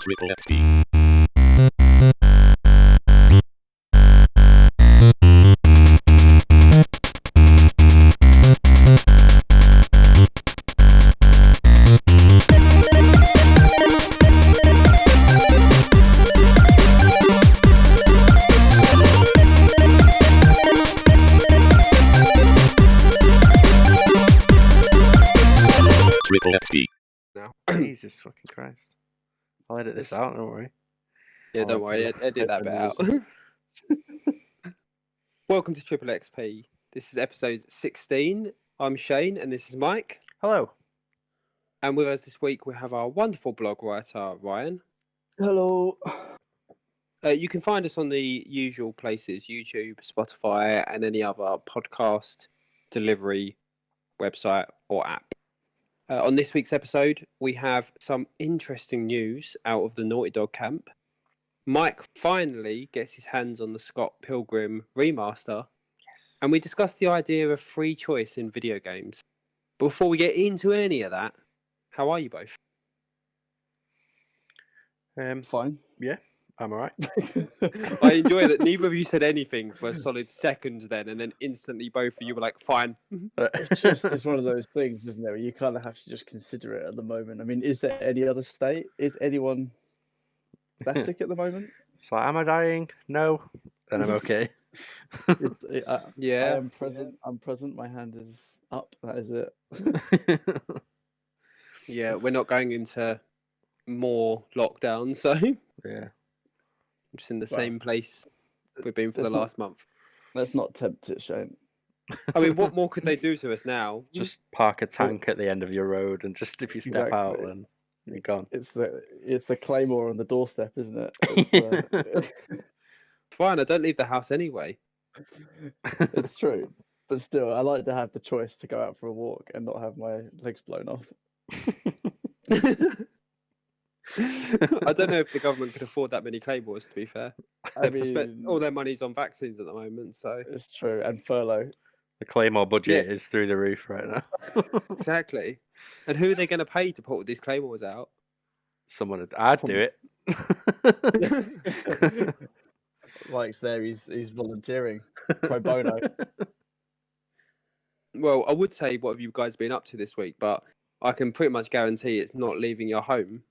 Triple XP. Triple XP. Now. Jesus fucking Christ. I'll edit this out, don't worry. Yeah, don't worry, edit that bit out. Welcome to Triple XP. This is episode 16. I'm Shane, and this is Mike. Hello. And with us this week, we have our wonderful blog writer, Ryan. Hello. You can find us on the usual places, YouTube, Spotify, and any other podcast delivery website or app. On this week's episode, we have some interesting news out of the Naughty Dog camp. Mike finally gets his hands on the Scott Pilgrim remaster, and we discuss the idea of free choice in video games. But before we get into any of that, how are you both? Fine. Yeah, I'm alright. I enjoy that neither of you said anything for a solid second then, and then instantly both of you were like, fine. It's one of those things, isn't it? Where you kind of have to just consider it at the moment. I mean, is there any other state? Is anyone static at the moment? It's like, am I dying? No. Then I'm okay. Yeah. I am present. I'm present. My hand is up. That is it. Yeah, we're not going into more lockdowns, so Yeah. just in the same place we've been for the last month. Let's not tempt it, Shane. I mean, what more could they do to us now? Just park a tank at the end of your road, and just if you step out, Exactly. then you're gone. It's the claymore on the doorstep, isn't it? It's, Fine, I don't leave the house anyway. it's true, but still, I like to have the choice to go out for a walk and not have my legs blown off. I don't know if the government could afford that many claymores, to be fair. I They've spent mean, all their money's on vaccines at the moment, so... it's true, and furlough. The Claymore budget is through the roof right now. Exactly. And who are they going to pay to put all these claymores out? I'd do it. Mike's there, he's volunteering pro bono. Well, I would say, what have you guys been up to this week? But I can pretty much guarantee it's not leaving your home.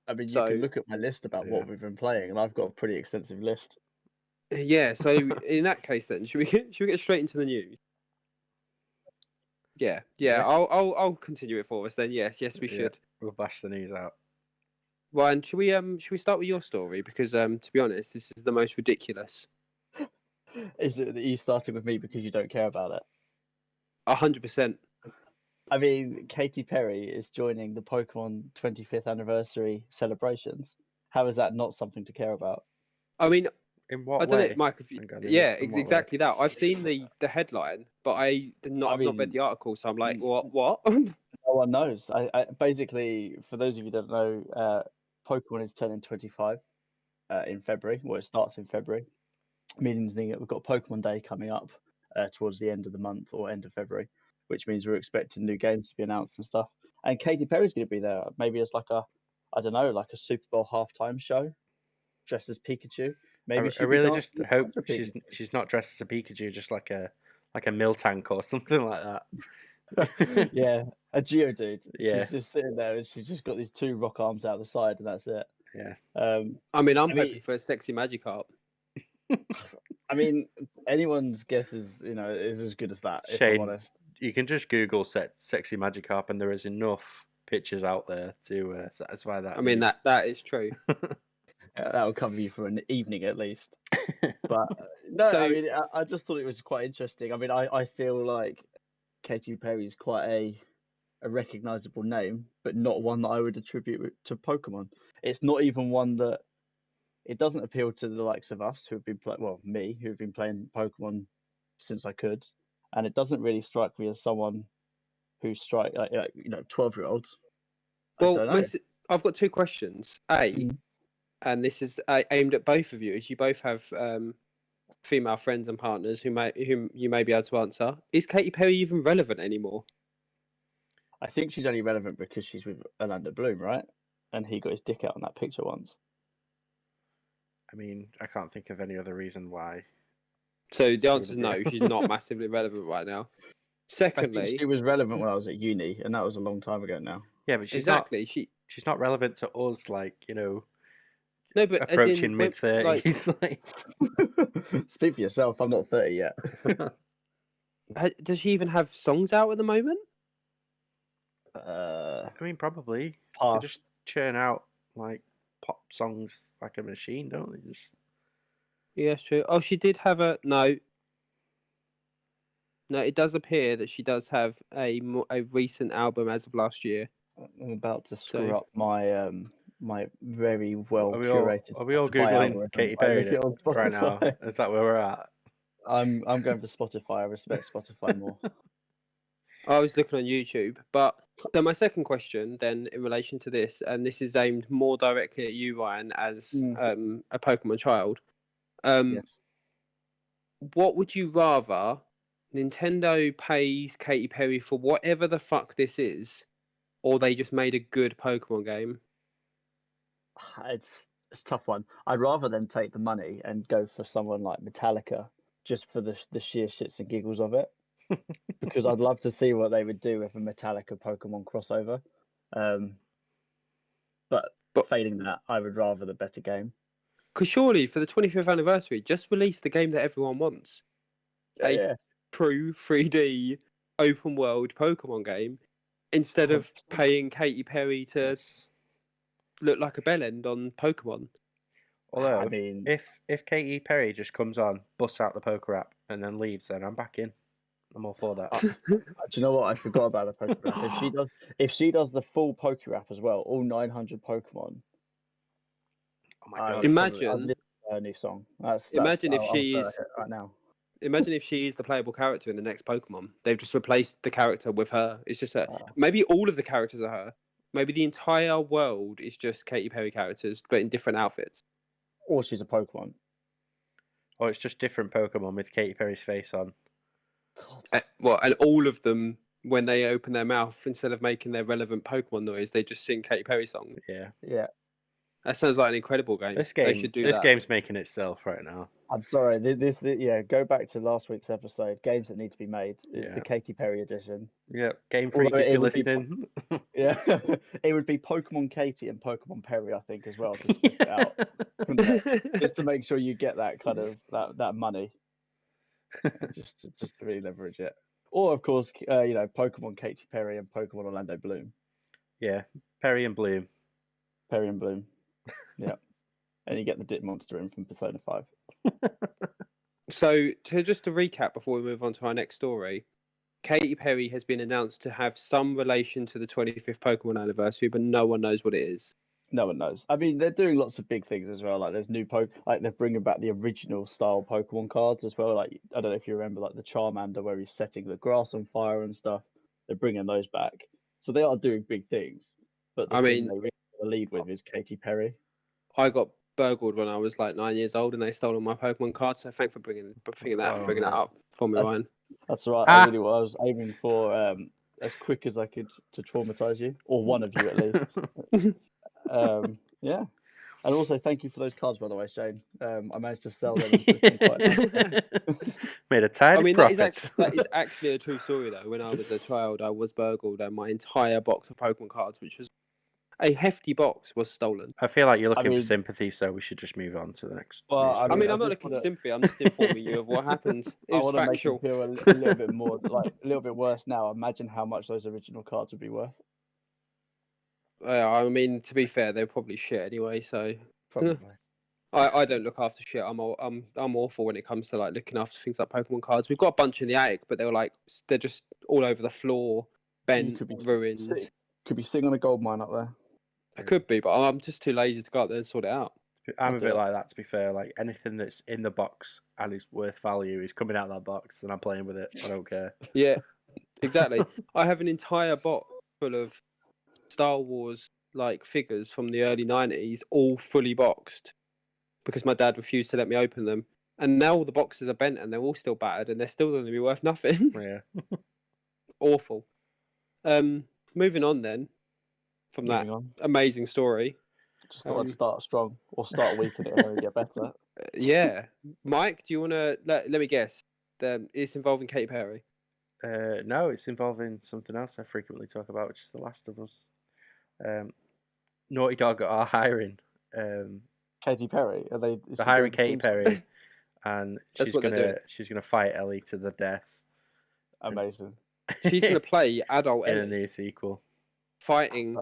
I mean, you So- can look at my list about what we've been playing, and I've got a pretty extensive list. Yeah, so in that case then, should we get straight into the news? Yeah. I'll continue it for us then. Yes, we Yeah. should. We'll bash the news out. Ryan, should we start with your story? Because to be honest, this is the most ridiculous. Is it that you started with me because you don't care about it? 100%. I mean, Katy Perry is joining the Pokemon 25th anniversary celebrations. How is that not something to care about? I mean, In what I don't way? know, Mike. If you, I'm gonna yeah, look in what way. exactly that. I've seen the headline, but I've not read mean- the article, so I'm like, what? No one knows. I basically, for those of you who don't know, Pokemon is turning 25 in February. Well, it starts in February. Meaning that we've got Pokemon Day coming up towards the end of the month or end of February, which means we're expecting new games to be announced and stuff. And Katy Perry's going to be there. Maybe as like a Super Bowl halftime show, dressed as Pikachu. Maybe I really just dancing hope after Pikachu. she's not dressed as a Pikachu, just like a Miltank or something like that. Yeah, a Geodude. Yeah. She's just sitting there and she's just got these two rock arms out the side, and that's it. Yeah. I mean, I'm I mean- hoping for a sexy Magikarp. I mean, anyone's guess is as good as that. If Shane. I'm honest. You can just Google sexy Magikarp, and there is enough pictures out there to satisfy that. I mean, need. that is true. That will cover you for an evening at least. But no, So- I mean, I just thought it was quite interesting. I mean, I feel like Katy Perry is quite a recognizable name, but not one that I would attribute to Pokemon. It's not even one that it doesn't appeal to the likes of us who've been me who've been playing Pokemon since I could, and it doesn't really strike me as someone who 12-year-olds. I Well, don't know. I've got two questions. Mm. And this is aimed at both of you, as you both have female friends and partners whom you may be able to answer. Is Katy Perry even relevant anymore? I think she's only relevant because she's with Orlando Bloom, right? and he got his dick out on that picture once. I mean, I can't think of any other reason why. So the She answer is would, no. yeah. She's not massively relevant right now. I Secondly, think she was relevant when I was at uni, and that was a long time ago now. Yeah, but she's exactly. she's not relevant to us. Like, No, but as approaching in mid-30s. Like, Speak for yourself. I'm not 30 yet. does she even have songs out at the moment? I mean, probably. They Pass. just churn out like pop songs like a machine, don't they? Just Yeah, that's true. Oh, she did have a no. No, it does appear that she does have a recent album as of last year. I'm about to screw So- up my my very well are curated. we all Spotify googling algorithm Katy by Perry looking on right now? Spotify. Is that where we're at? I'm going for Spotify. I respect Spotify more. I was looking on YouTube, but then my second question, then in relation to this, and this is aimed more directly at you, Ryan, as a Pokemon child. Yes. What would you rather? Nintendo pays Katy Perry for whatever the fuck this is, or they just made a good Pokemon game? It's a tough one. I'd rather them take the money and go for someone like Metallica just for the sheer shits and giggles of it, because I'd love to see what they would do with a Metallica Pokemon crossover. But failing that, I would rather the better game. Because surely for the 25th anniversary, just release the game that everyone wants. A true 3D open world Pokemon game instead of paying Katy Perry to look like a bellend on Pokemon. Although, I mean, if Katy Perry just comes on, busts out the poker app, and then leaves, then I'm back in. I'm all for that. do you know what? I forgot about the poker app. If she does the full poker app as well, all 900 Pokemon. Oh my god! Imagine a new song. Imagine if I'll she say is it right now. Imagine if she is the playable character in the next Pokemon. They've just replaced the character with her. It's just maybe all of the characters are her. Maybe the entire world is just Katy Perry characters, but in different outfits. Or she's a Pokemon. Or it's just different Pokemon with Katy Perry's face on. And all of them, when they open their mouth, instead of making their relevant Pokemon noise, they just sing Katy Perry song. Yeah. That sounds like an incredible game. They should do this that. game's making itself right now. I'm sorry. Go back to last week's episode. Games that need to be made. It's the Katy Perry edition. Yeah, Game Freak, if you're listening. It would be Pokemon Katy and Pokemon Perry, I think, as well, to switch it out, just to make sure you get that kind of that money, just to really leverage it. Or of course, Pokemon Katy Perry and Pokemon Orlando Bloom. Yeah, Perry and Bloom. Perry and Bloom. Yeah, and you get the Dip Monster in from Persona 5. So, just to recap before we move on to our next story, Katy Perry has been announced to have some relation to the 25th Pokemon anniversary, but no one knows what it is. No one knows. I mean, they're doing lots of big things as well. Like there's new like they're bringing back the original style Pokemon cards as well. Like I don't know if you remember, like the Charmander where he's setting the grass on fire and stuff. They're bringing those back, so they are doing big things. But the thing they really lead with is Katy Perry. I got burgled when I was like 9 years old, and they stole all my Pokemon cards. So thanks for bringing that up for me, Ryan. That's all right. I was aiming for as quick as I could to traumatize you, or one of you at least. Yeah. And also, thank you for those cards, by the way, Shane. I managed to sell them. Made a tiny profit. That is actually a true story, though. When I was a child, I was burgled, and my entire box of Pokemon cards, which was a hefty box, was stolen. I feel like you're looking for sympathy, so we should just move on to the next. Well, I'm not looking for sympathy. I'm just informing you of what happened. It was factual. Make you feel a little bit more, like a little bit worse now. Imagine how much those original cards would be worth. I mean, to be fair, they're probably shit anyway. So probably. I don't look after shit. I'm awful when it comes to like looking after things like Pokemon cards. We've got a bunch in the attic, but they're just all over the floor, bent, ruined. Could be sitting on a gold mine up there. I could be, but I'm just too lazy to go out there and sort it out. I'm a bit like that, to be fair. Like anything that's in the box and is worth value is coming out of that box, and I'm playing with it. I don't care. Yeah, exactly. I have an entire box full of Star Wars like figures from the early 90s, all fully boxed, because my dad refused to let me open them. And now all the boxes are bent and they're all still battered and they're still going to be worth nothing. Yeah. Awful. Moving on then. from Moving that on. amazing story. Just thought I'd start strong or start weak and it'll only get better. Yeah, Mike, do you want to let me guess? It's involving Katy Perry. No, it's involving something else I frequently talk about, which is The Last of Us. Naughty Dog are hiring. Katy Perry, are they? They're hiring Katy Perry, and That's what they're doing. she's gonna fight Ellie to the death. Amazing. She's going to play adult in a Ellie new sequel. fighting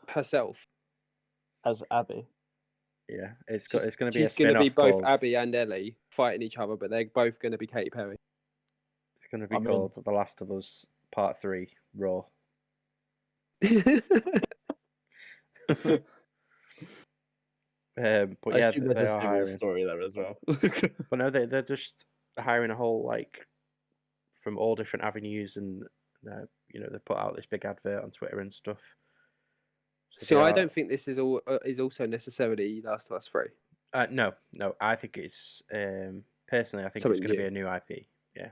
herself. As Abby. Yeah, it's going to be a She's going to spin-off be both called. Abby and Ellie fighting each other, but they're both going to be Katy Perry. It's going to be called The Last of Us Part 3 Raw. But I yeah, assume they there's a are serious hiring. story there as well. But no, they're just hiring a whole, like, from all different avenues, and they put out this big advert on Twitter and stuff. So I don't think this is also necessarily Last of Us 3. No, I think it's personally, I think Something it's going to new. be a new IP. Yeah,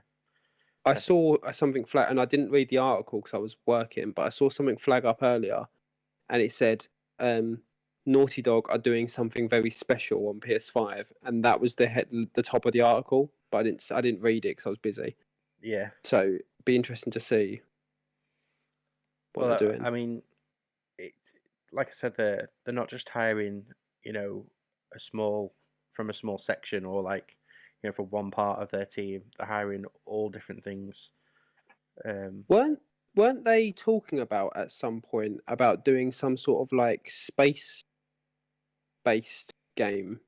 I saw something flag, and I didn't read the article because I was working, but I saw something flag up earlier, and it said Naughty Dog are doing something very special on PS5, and that was the top of the article, but I didn't read it because I was busy. yeah. So it'd be interesting to see what they're doing. I mean, like I said, they're not just hiring, from a small section, or like, for one part of their team. They're hiring all different things. Weren't they talking about at some point about doing some sort of like space based game?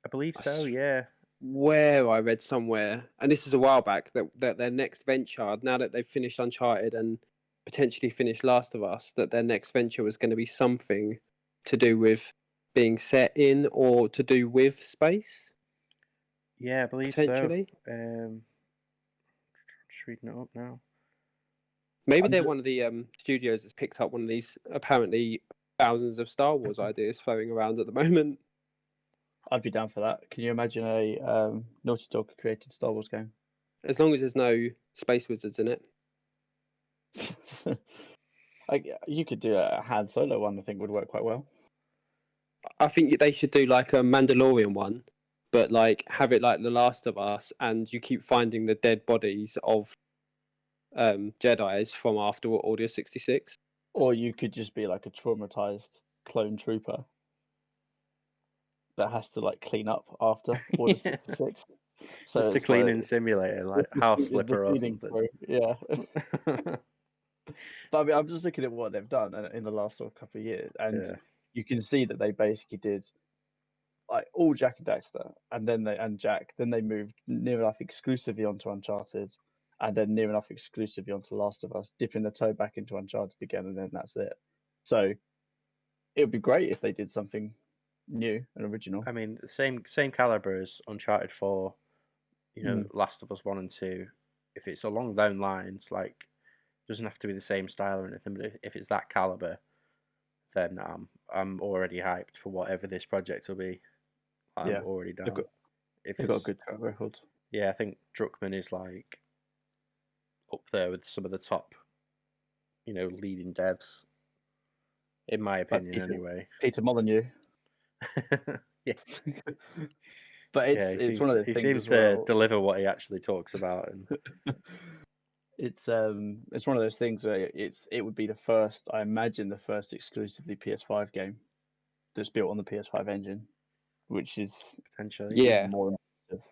I believe so. Yeah. Where I read somewhere, and this is a while back, that their next venture, now that they've finished Uncharted and potentially finished Last of Us, that their next venture was going to be something to do with being set in or to do with space. Yeah, I believe potentially. So. Just reading it up now. Maybe they're one of the studios that's picked up one of these apparently thousands of Star Wars ideas flowing around at the moment. I'd be down for that. Can you imagine a Naughty Dog created Star Wars game? As long as there's no space wizards in it. You could do a Han Solo one. I think would work quite well. I think they should do like a Mandalorian one, but like have it like The Last of Us, and you keep finding the dead bodies of Jedis from after Order 66. Or you could just be like a traumatized clone trooper that has to like clean up after Order 66. So just a cleaning simulator, like House Flipper or something. Crew. Yeah. But I mean, I'm just looking at what they've done in the last sort of couple of years, and you can see that they basically did like all Jack and Daxter, and then they moved near enough exclusively onto Uncharted, and then near enough exclusively onto Last of Us, dipping the toe back into Uncharted again, and then that's it. So it would be great if they did something new and original. I mean, the same caliber as Uncharted 4, Last of Us 1 and 2. If it's along those lines, like, it doesn't have to be the same style or anything, but if it's that caliber, then I'm already hyped for whatever this project will be. I'm already down. They've got a good track record. Yeah, I think Druckmann is like up there with some of the top, leading devs, in my opinion, anyway. Peter Molyneux. Yeah. But it's one of those things. He seems to deliver what he actually talks about, and it's one of those things where it would be the first, I imagine, the first exclusively PS5 game that's built on the PS5 engine, which is potentially more impressive.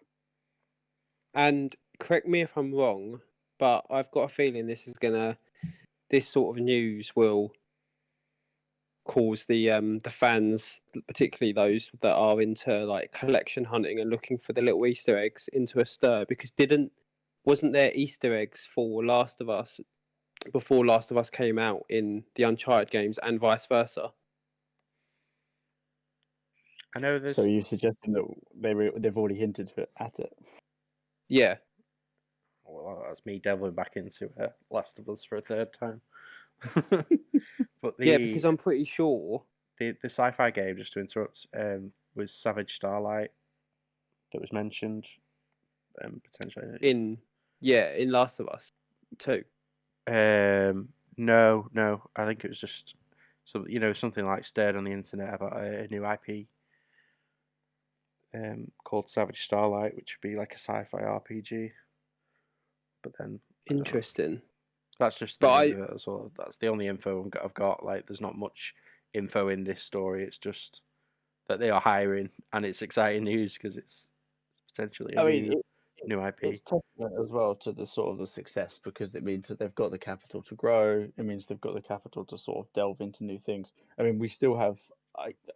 And correct me if I'm wrong, but I've got a feeling this sort of news will cause the fans, particularly those that are into like collection hunting and looking for the little Easter eggs, into a stir, because wasn't there Easter eggs for Last of Us before Last of Us came out in the Uncharted games, and vice versa? I know this. So you're suggesting that they've already hinted at it? Yeah. Well, that's me delving back into Last of Us for a third time. But yeah, because I'm pretty sure the sci-fi game, just to interrupt, was Savage Starlight that was mentioned, potentially in Last of Us 2. No, no. I think it was just something like stirred on the internet about a new IP called Savage Starlight, which would be like a sci-fi RPG. But then I don't know. Interesting. That's just the name of it as well. That's the only info I've got. Like, there's not much info in this story. It's just that they are hiring, and it's exciting news because it's potentially a new IP. It's testament as well to the sort of the success, because it means that they've got the capital to grow. It means they've got the capital to sort of delve into new things. I mean, we still have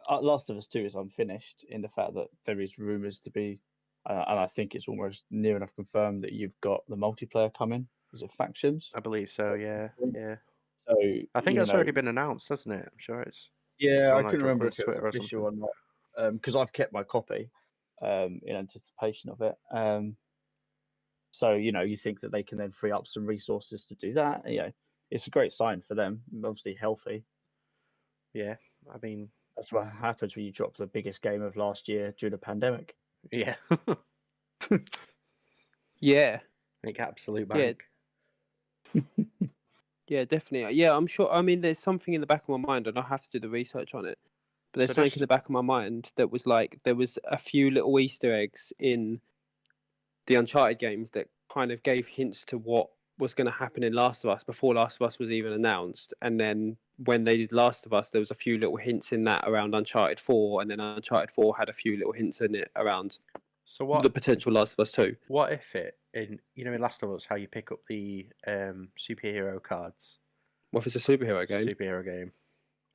Last of Us 2 is unfinished in the fact that there is rumors to be, and I think it's almost near enough confirmed that you've got the multiplayer coming. Is it Factions? I believe so. Yeah, yeah. So I think that's already been announced, hasn't it? I'm sure it's. Yeah, I on, couldn't remember if it was Twitter or official something. or not, because I've kept my copy in anticipation of it. So you think that they can then free up some resources to do that. It's a great sign for them. Obviously healthy. Yeah, I mean, that's what happens when you drop the biggest game of last year during a pandemic. Yeah. Yeah. Make absolute bank. Yeah, definitely. Yeah, I'm sure. I mean, there's something in the back of my mind, and I'll have to do the research on it. But there's something in the back of my mind that was like, there was a few little Easter eggs in the Uncharted games that kind of gave hints to what was going to happen in Last of Us before Last of Us was even announced. And then when they did Last of Us, there was a few little hints in that around Uncharted 4, and then Uncharted 4 had a few little hints in it around the potential Last of Us 2. What if in Last of Us, how you pick up the superhero cards? What if it's a superhero game? Superhero game.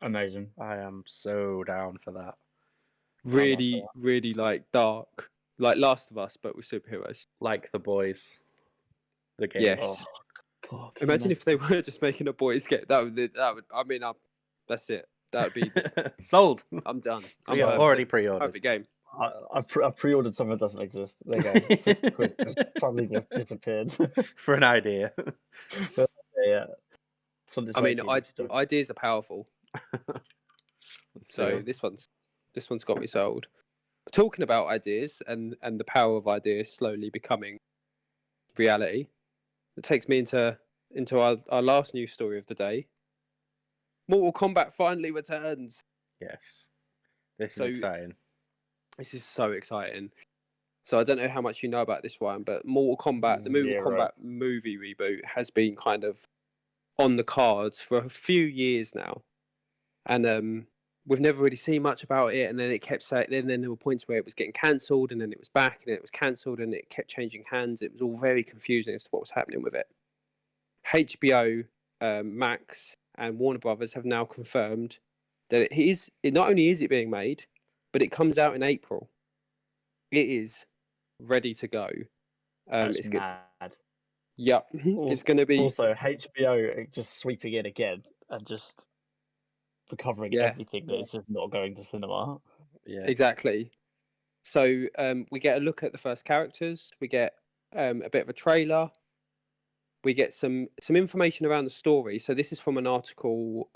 Amazing. I am so down for that. Really, really like dark, like Last of Us, but with superheroes. Like The Boys. The game. Yes. Oh, God, imagine if they were just making a boys game. That would. I mean, that's it. That would be sold. I'm done. I'm already pre-ordered. Perfect game. I pre-ordered something that doesn't exist. There you go. 60 quid suddenly just disappeared. For an idea. Yeah. I mean, ideas are powerful. So this one's got me sold. Talking about ideas and the power of ideas slowly becoming reality, it takes me into our last news story of the day. Mortal Kombat finally returns. Yes. This is exciting. This is so exciting. So I don't know how much you know about this one, but Mortal Kombat, the Mortal Kombat movie reboot, has been kind of on the cards for a few years now, and we've never really seen much about it. And then it kept saying, then there were points where it was getting cancelled, and then it was back, and then it was cancelled, and it kept changing hands. It was all very confusing as to what was happening with it. HBO Max and Warner Brothers have now confirmed that it not only is it being made, but it comes out in April. It is ready to go. It's mad. Yep, it's going to be also HBO just sweeping in again and just recovering everything that is just not going to cinema. Yeah, exactly. So we get a look at the first characters. We get a bit of a trailer. We get some information around the story. So this is from an article,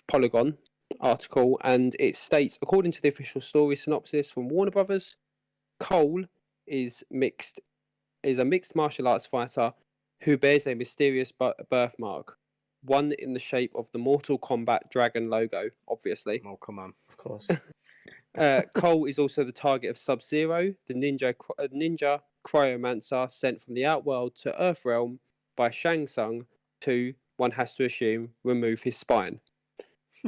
Polygon article, and it states, according to the official story synopsis from Warner Brothers, Cole is a mixed martial arts fighter who bears a mysterious birthmark, one in the shape of the Mortal Kombat dragon logo, obviously. Oh, come on, of course. Cole is also the target of Sub-Zero, the ninja cryomancer sent from the Outworld to Earthrealm by Shang Tsung to, one has to assume, remove his spine.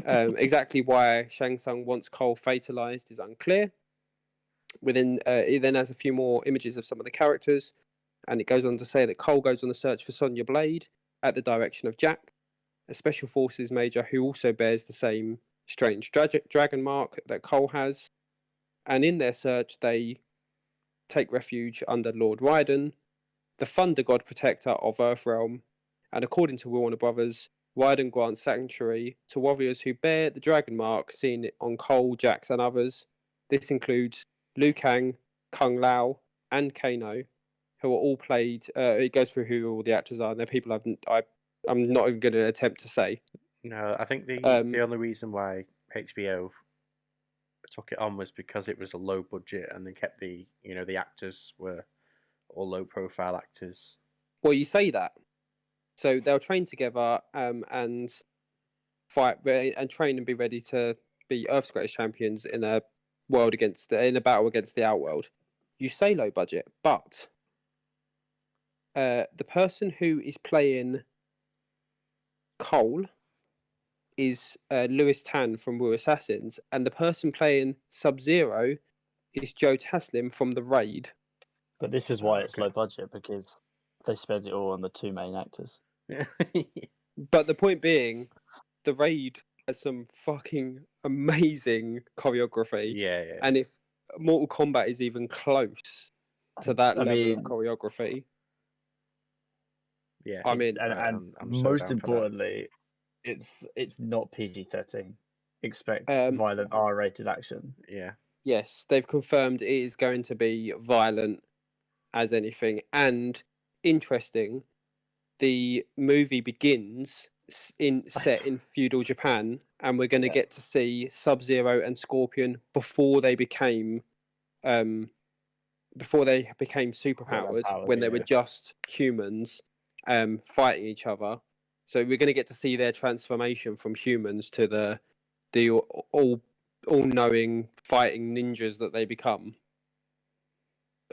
Exactly why Shang Tsung wants Cole fatalized is unclear. It then has a few more images of some of the characters, and it goes on to say that Cole goes on a search for Sonya Blade at the direction of Jack, a special forces major who also bears the same strange dragon mark that Cole has. And in their search, they take refuge under Lord Raiden, the Thunder God Protector of Earthrealm. And according to Warner Brothers, Raiden grants sanctuary to warriors who bear the dragon mark seen on Cole, Jax, and others. This includes Liu Kang, Kung Lao, and Kano, who are all played. It goes through who all the actors are, and they're people I'm not even going to attempt to say. No, I think the only reason why HBO took it on was because it was a low budget, and they kept the actors were all low profile actors. Well, you say that, So they'll train together and fight and train and be ready to be Earth's greatest champions in a battle against the Outworld. You say low budget, but the person who is playing Cole is Lewis Tan from Wu Assassins, and the person playing Sub-Zero is Joe Taslim from The Raid. But this is why it's okay. low budget, because they spend it all on the two main actors. But the point being, The Raid has some fucking amazing choreography. yeah. And if Mortal Kombat is even close to that level of choreography, Yeah. I mean, and I'm so most down for that. importantly, it's not PG-13. Expect Um, violent R-rated action. Yeah. yes, they've confirmed it is going to be violent as anything. And interesting, the movie begins set in feudal Japan, and we're going to get to see Sub-Zero and Scorpion before they became superpowers, when they were just humans fighting each other. So we're going to get to see their transformation from humans to the all-knowing fighting ninjas that they become.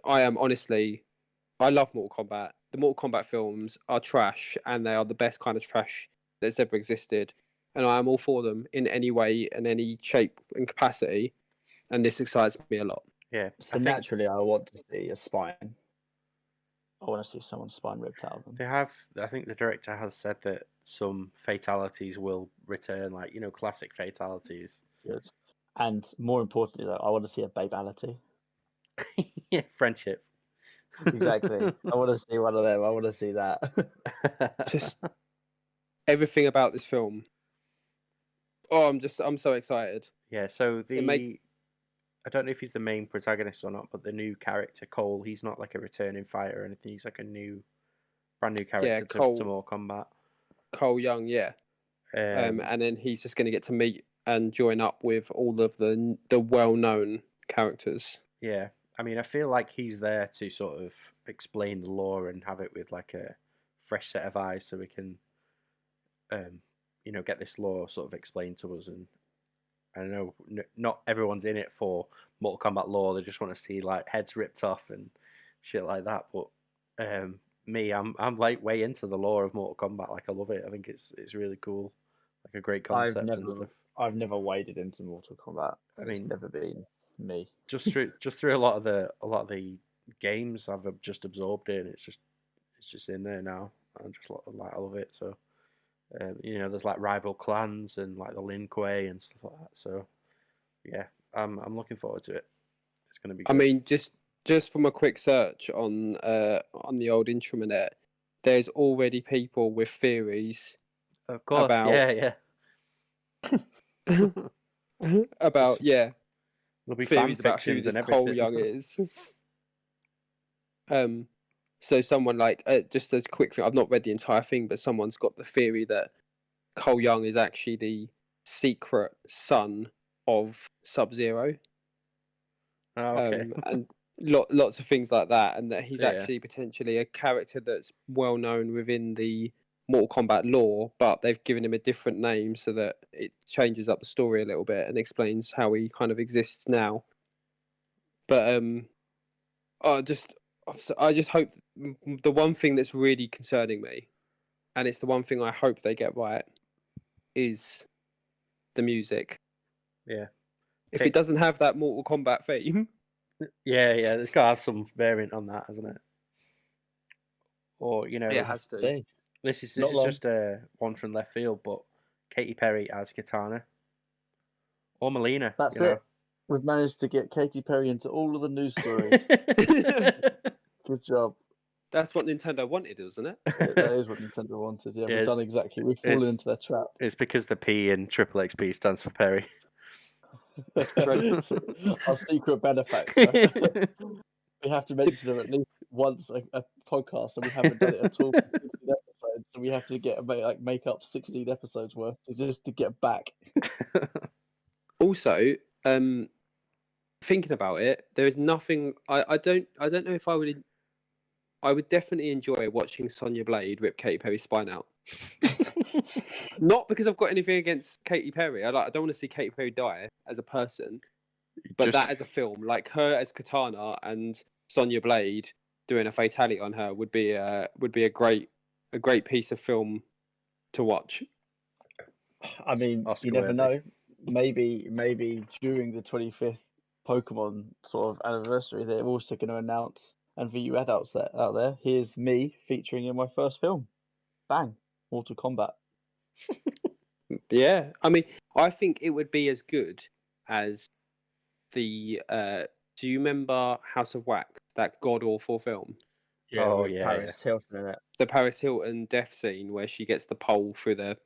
I love Mortal Kombat. The Mortal Kombat films are trash, and they are the best kind of trash that's ever existed. And I am all for them in any way and any shape and capacity. And this excites me a lot. Yeah. So naturally, I want to see a spine. I want to see someone's spine ripped out of them. They have. I think the director has said that some fatalities will return, like classic fatalities. Good. And more importantly, though, I want to see a babality. Yeah, friendship. Exactly. I want to see one of them. I want to see that. Just everything about this film. Oh, I'm so excited. Yeah. So I don't know if he's the main protagonist or not, but the new character Cole, he's not like a returning fighter or anything. He's like a brand new character to Mortal Kombat. Cole Young, yeah. And then he's just going to get to meet and join up with all of the well-known characters. Yeah, I mean, I feel like he's there to sort of explain the lore and have it with like a fresh set of eyes, so we can, get this lore sort of explained to us. And I know not everyone's in it for Mortal Kombat lore; they just want to see like heads ripped off and shit like that. But me, I'm like way into the lore of Mortal Kombat. Like I love it. I think it's really cool, like a great concept and stuff. I've never waded into Mortal Kombat. It's never been me. Just through a lot of the games, I've just absorbed it, and it's just in there now. I just I love it. So there's like rival clans and like the Lin Kuei and stuff like that. So yeah, I'm looking forward to it. It's gonna be good. I mean, just from a quick search on the old intranet, there's already people with theories. Of course, yeah. About there'll be theories about who this Cole Young is. So someone like just a quick thing. I've not read the entire thing, but someone's got the theory that Cole Young is actually the secret son of Sub-Zero. Oh, okay. And lots of things like that, and that he's actually potentially a character that's well known within the Mortal Kombat lore, but they've given him a different name so that it changes up the story a little bit and explains how he kind of exists now. But I just hope the one thing that's really concerning me, and it's the one thing I hope they get right, is the music. Yeah. If it doesn't have that Mortal Kombat theme. Yeah, it's got to have some variant on that, hasn't it? Or, it has to. This is just one from left field, but Katy Perry as Katana. Or Melina. That's it. We've managed to get Katy Perry into all of the news stories. Good job. That's what Nintendo wanted, isn't it? That is what Nintendo wanted. Yeah, we've done exactly. We've fallen into their trap. It's because the P in Triple XP stands for Perry. Our secret benefactor. We have to mention them at least once a podcast, and we haven't done it at all for 16 episodes. So we have to make up 16 episodes worth to get back. Also, thinking about it, there is nothing. I don't know if I would I would definitely enjoy watching Sonya Blade rip Katy Perry's spine out. Not because I've got anything against Katy Perry. I don't want to see Katy Perry die as a person, but Just- that as a film, like her as Katana and Sonya Blade doing a fatality on her would be a great piece of film to watch. I mean, Oscar you never worthy. know. Maybe during the 25th Pokemon sort of anniversary, they're also going to announce, and for you adults out there, here's me featuring in my first film. Bang, Mortal Kombat. Yeah, I mean, I think it would be as good as the. Do you remember House of Wax, that god awful film? Oh, with yeah, Paris Hilton in it. The Paris Hilton death scene where she gets the pole through the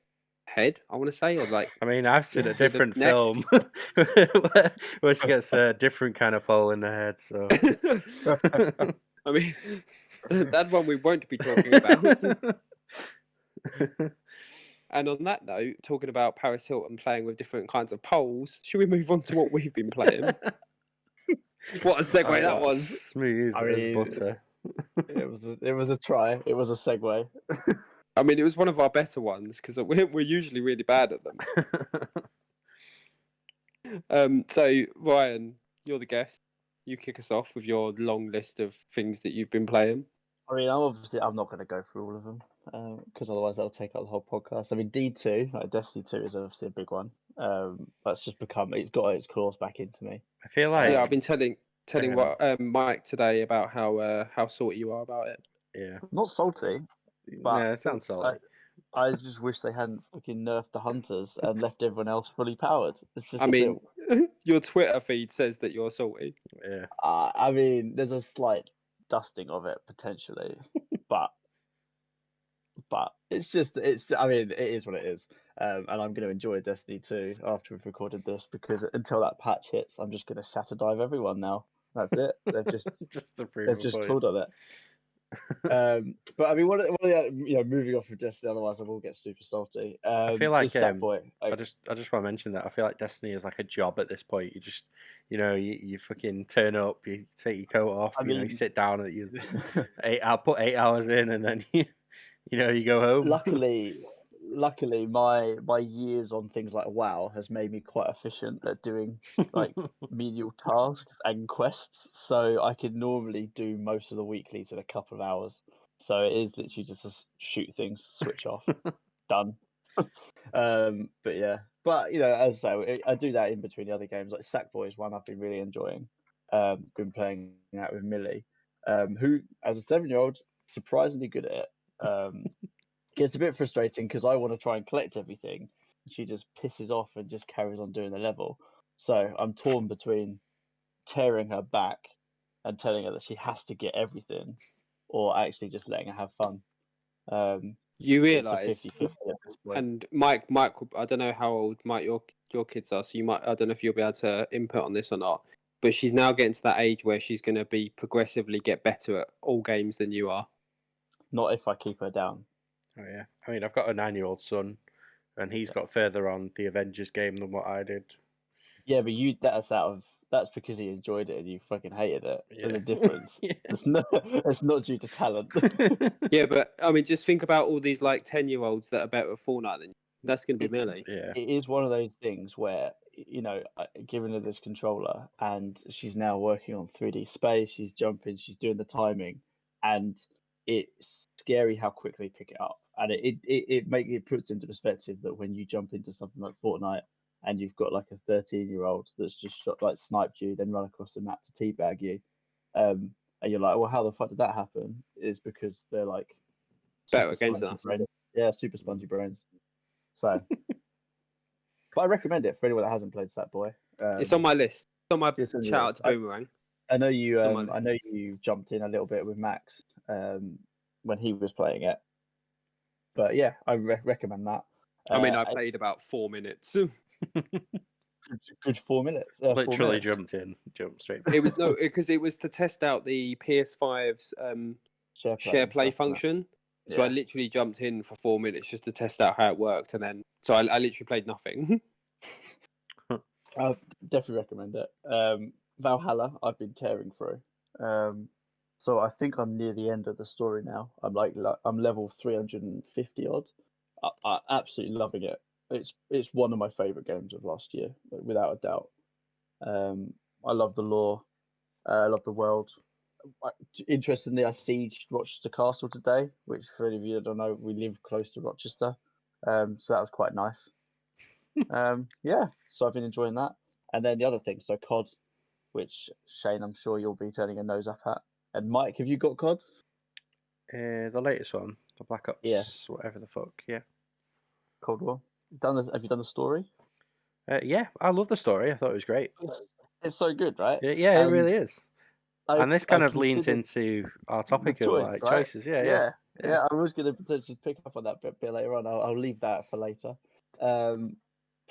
head, I want to say, or like. I mean, I've seen a through the different neck. film where she gets a different kind of pole in the head. So, I mean, that one we won't be talking about. And on that note, talking about Paris Hilton playing with different kinds of poles, should we move on to what we've been playing? What a segue that was! Smooth I as mean, butter. It was a try. It was a segue. I mean, it was one of our better ones because we're usually really bad at them. So, Ryan, you're the guest. You kick us off with your long list of things that you've been playing. I mean, I'm not going to go through all of them because otherwise that'll take up the whole podcast. I mean, D2, like Destiny 2, is obviously a big one. That's just it's got its claws back into me. I feel like Yeah, I've been telling um, Mike today about how salty you are about it. yeah. Not salty, but No, it sounds salty. I just wish they hadn't fucking nerfed the hunters and left everyone else fully powered. It's just I a mean, bit. your Twitter feed says that you're salty. Yeah. I mean, there's a slight dusting of it potentially, but I mean, it is what it is. And I'm going to enjoy Destiny 2 after we've recorded this because until that patch hits, I'm just going to shatter dive everyone now. That's it. They've just Just to prove they've a just point. called on it. But I mean, what are the, moving off of Destiny, otherwise I will get super salty. I feel like Sackboy. I just want to mention that I feel like Destiny is like a job at this point. You just you fucking turn up, you take your coat off, I you mean, sit down at you I'll put 8 hours in and then you go home. luckily, my years on things like WoW has made me quite efficient at doing like menial tasks and quests. So I could normally do most of the weeklies in a couple of hours. So it is literally just to shoot things, switch off, done. But yeah, as I say, I do that in between the other games. Like Sackboy is one I've been really enjoying. Been playing that with Millie, who, as a 7-year-old, surprisingly good at it. Gets a bit frustrating because I want to try and collect everything. She just pisses off and just carries on doing the level. So I'm torn between tearing her back and telling her that she has to get everything, or actually just letting her have fun. You It's a realise, 50-50 at this point. and Mike, I don't know how old Mike your kids are, so I don't know if you'll be able to input on this or not. But she's now getting to that age where she's going to be progressively get better at all games than you are. Not if I keep her down. Oh yeah, I mean I've got a 9-year-old son, and he's got further on the Avengers game than what I did. Yeah, but that's because he enjoyed it and you fucking hated it. There's Yeah. a difference. Yeah. It's not due to talent. Yeah, but I mean, just think about all these like 10-year-olds that are better at Fortnite than you. That's going to be Millie. Yeah. It is one of those things where, given her this controller and she's now working on 3D space, she's jumping, she's doing the timing, and it's scary how quickly they pick it up. And it puts into perspective that when you jump into something like Fortnite and you've got like a 13-year-old that's just sniped you, then run across the map to teabag you, and you're like, well, how the fuck did that happen? Is because they're like Better super at games spongy than us. brains. Yeah, super spongy brains. So, but I recommend it for anyone that hasn't played Sackboy. It's on my list. It's on my It's on your shout out list. to Boomerang. I know you. It's on my list. I know you jumped in a little bit with Max when he was playing it. But yeah, I recommend that. I mean, I played about 4 minutes. Good 4 minutes. 4 Literally minutes. jumped straight. It was because it was to test out the PS5's share play function. So I literally jumped in for 4 minutes just to test out how it worked, and then I literally played nothing. I definitely recommend it. Valhalla, I've been tearing through. So I think I'm near the end of the story now. I'm level 350 odd. I absolutely loving it. It's one of my favorite games of last year, like, without a doubt. I love the lore. I love the world. Interestingly, I sieged Rochester Castle today, which for any of you that don't know, we live close to Rochester. So that was quite nice. Yeah, so I've been enjoying that. And then the other thing, so COD, which Shane, I'm sure you'll be turning a nose up at. And Mike, have you got COD? The latest one, the Black Ops, Yeah. whatever the fuck, yeah. Cold War. Have you done the story? Yeah, I love the story. I thought it was great. It's so good, right? Yeah, it And really is. And this kind I of leans considered into our the topic of choice, like right? choices. Yeah. I was going to potentially pick up on that bit later on. I'll leave that for later.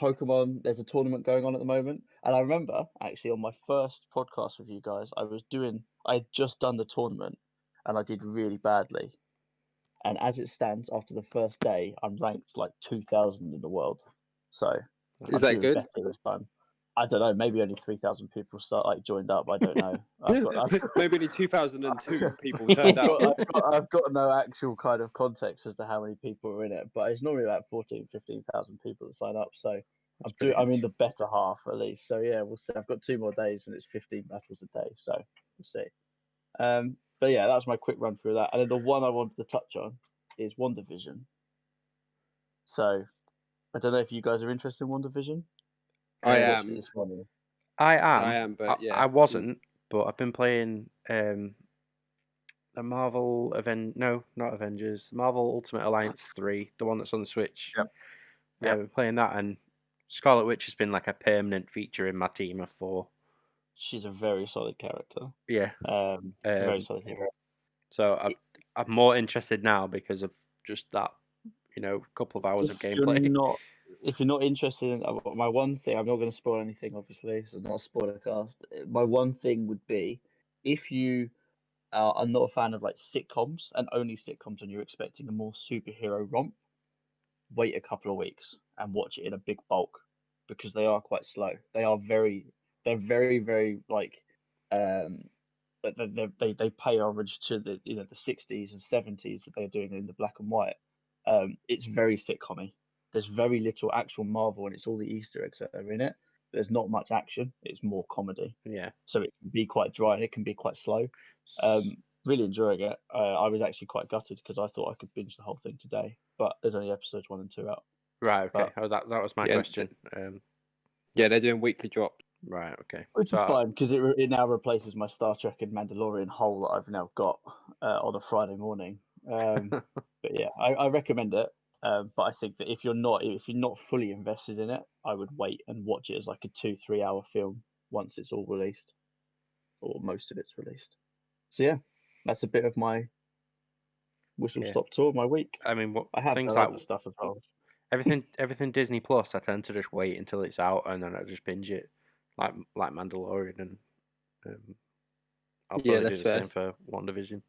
Pokemon, there's a tournament going on at the moment, and I remember actually on my first podcast with you guys, I had just done the tournament, and I did really badly. And as it stands, after the first day, I'm ranked like 2,000 in the world. So I'm Is that doing good? better this time. I don't know. Maybe only 3,000 people joined up. I don't know. I've got Maybe only 2002 people turned up. I've got no actual kind of context as to how many people are in it, but it's normally about 15,000 people that sign up. So I'm in the better half at least. So yeah, we'll see. I've got 2 more days and it's 15 battles a day. So we'll see. But yeah, that's my quick run through that. And then the one I wanted to touch on is WandaVision. So I don't know if you guys are interested in WandaVision. I watched it am. this morning. I am. I am, but yeah. I wasn't, but I've been playing the Marvel no, not Avengers, Marvel Ultimate Alliance 3, the one that's on the Switch. Yep. I've been playing that, and Scarlet Witch has been like a permanent feature in my team of 4. She's a very solid character. Yeah. Very solid hero. So I'm more interested now because of just that, couple of hours of gameplay. If you're not interested in my one thing, I'm not going to spoil anything, obviously, so it's not a spoiler cast. My one thing would be, if you are not a fan of like sitcoms and only sitcoms, and you're expecting a more superhero romp, wait a couple of weeks and watch it in a big bulk, because they are quite slow. They're very, very like they pay homage to the the 60s and 70s that they're doing in the black and white. It's very sitcom-y. There's very little actual Marvel, and it's all the Easter eggs that are in it. There's not much action. It's more comedy. Yeah. So it can be quite dry and it can be quite slow. Really enjoying it. I was actually quite gutted because I thought I could binge the whole thing today, but there's only episodes 1 and 2 out. Right. Okay. That was my question. Yeah, they're doing weekly drops. Right. Okay. Which is fine, because it now replaces my Star Trek and Mandalorian hole that I've now got on a Friday morning. But yeah, I recommend it. But I think that if you're not fully invested in it, I would wait and watch it as like a 2-3 hour film once it's all released, or most of it's released. So yeah, that's a bit of my whistle stop tour of my week. I mean, I have things other like stuff as well. everything Disney Plus, I tend to just wait until it's out and then I just binge it, like Mandalorian, and I'll probably do the same for WandaVision.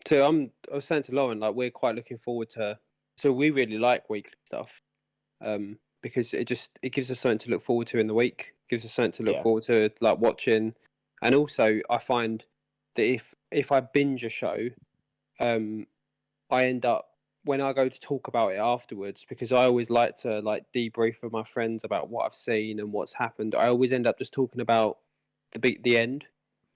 So I was saying to Lauren, like, we're quite looking forward to. So we really like weekly stuff, because it gives us something to look forward to in the week. Gives us something to look forward to, like watching, and also I find that if I binge a show, I end up, when I go to talk about it afterwards, because I always like to like debrief with my friends about what I've seen and what's happened. I always end up just talking about the end,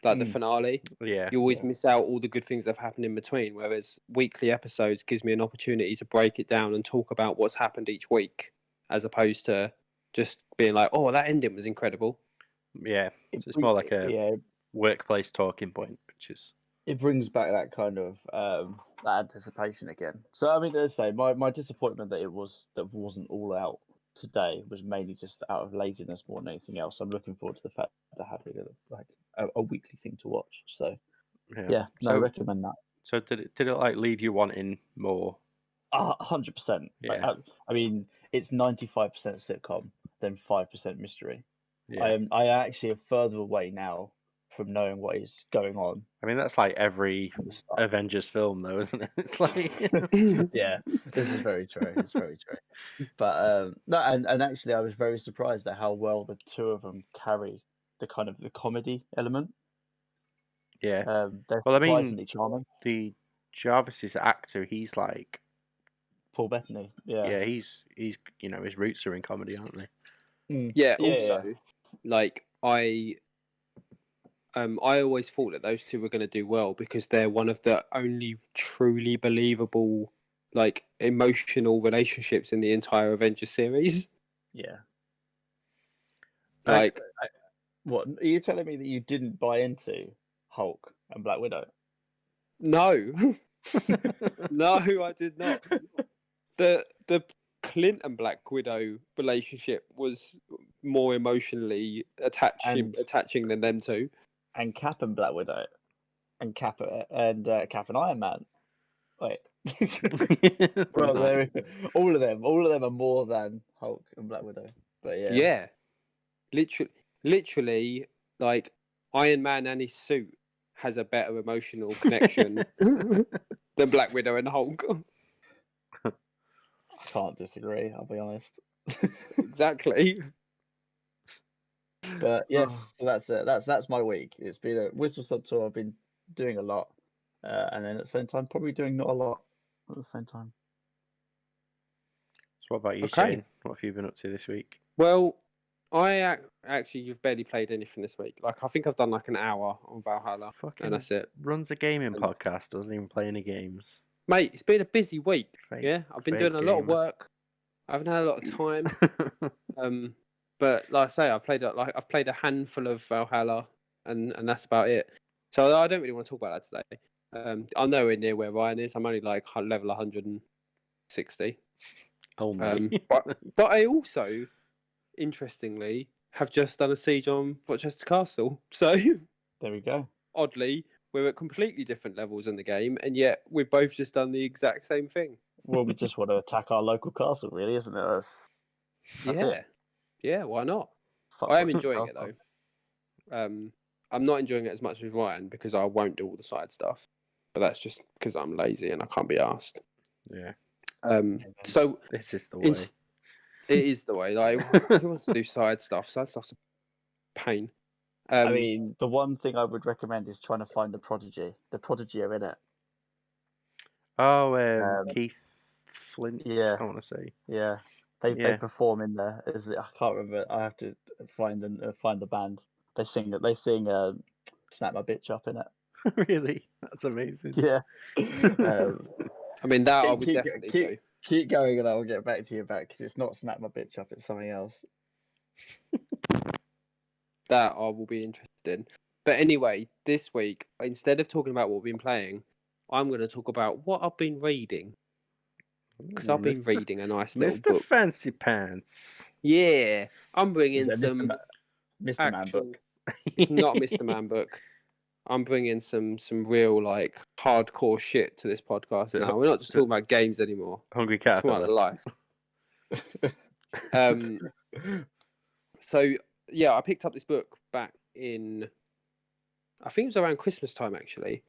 like the finale. Yeah. You always miss out all the good things that have happened in between, whereas weekly episodes gives me an opportunity to break it down and talk about what's happened each week, as opposed to just being like, oh, that ending was incredible. Yeah. It's more like a workplace talking point, which is... It brings back that kind of that anticipation again. So I mean, let's say my disappointment that it wasn't all out today was mainly just out of laziness more than anything else. I'm looking forward to the fact that having a weekly thing to watch. So yeah, I recommend that. So did it like leave you wanting more? 100%. Yeah. I mean, it's 95% sitcom, then 5% mystery. Yeah. I actually am further away now from knowing what is going on. I mean, that's like every Avengers film, though, isn't it? It's like... Yeah, this is very true. It's very true. But no, and actually, I was very surprised at how well the two of them carry the kind of the comedy element. Yeah. They're Well, I mean, surprisingly charming. the Jarvis's actor, he's like, Paul Bettany, yeah, he's his roots are in comedy, aren't they? Yeah. Yeah, Also, like I always thought that those two were going to do well because they're one of the only truly believable, like, emotional relationships in the entire Avengers series. yeah. Like, What are you telling me that you didn't buy into Hulk and Black Widow? no, no, I did not. The Clint and Black Widow relationship was more emotionally attaching than them two. And Cap and Black Widow, and Cap and Iron Man. Wait, well, No. all of them are more than Hulk and Black Widow. But Yeah, literally, like Iron Man and his suit has a better emotional connection than Black Widow and Hulk. I can't disagree. I'll be honest. Exactly. But yes, so that's it. That's my week. It's been a whistle stop tour. I've been doing a lot, and then at the same time, probably doing not a lot at the same time. So what about you, Okay. Shane? What have you been up to this week? Well, actually, you've barely played anything this week. Like, I think I've done like an hour on Valhalla, Fucking and that's it. runs a gaming And- podcast, doesn't even play any games. Mate, it's been a busy week. Fake- Yeah, I've been fake doing a lot of gamer. work. I haven't had a lot of time. But like I say, I've played a handful of Valhalla, and that's about it. So I don't really want to talk about that today. I'm nowhere near where Ryan is. I'm only like level 160. Oh my! But I also, interestingly, have just done a siege on Rochester Castle. So There we go. oddly, we're at completely different levels in the game, and yet we've both just done the exact same thing. Well, we just want to attack our local castle, really, isn't it? That's Yeah, it. yeah. Why not? Fuck I am Rochester enjoying it Castle. though. I'm not enjoying it as much as Ryan because I won't do all the side stuff, but that's just because I'm lazy and I can't be asked. Yeah, So this is the way. it is the way. Like, who wants to do side stuff? Side stuff's a pain. I mean, the one thing I would recommend is trying to find the Prodigy. The Prodigy are in it. Oh, Keith Flint. yeah. I want to say. Yeah, they Yeah. perform in there. I can't remember. I have to find the band. They sing "Snap My Bitch Up" in it. Really, that's amazing. Yeah. I mean, that I would definitely do. Keep going, and I will get back to you about because it's not "Snap My Bitch Up." It's something else. That I will be interested in. But anyway, this week, instead of talking about what we've been playing, I'm going to talk about what I've been reading. Because I've been reading a nice little Mr. book. Fancy Pants. Yeah, I'm bringing Is it some Mr. Man actual... book? It's not Mr. Man book. I'm bringing some real, like, hardcore shit to this podcast now. We're not just talking about games anymore. Hungry We're talking about Caterpillar. life. So, yeah, I picked up this book back in, I think it was around Christmas time, actually.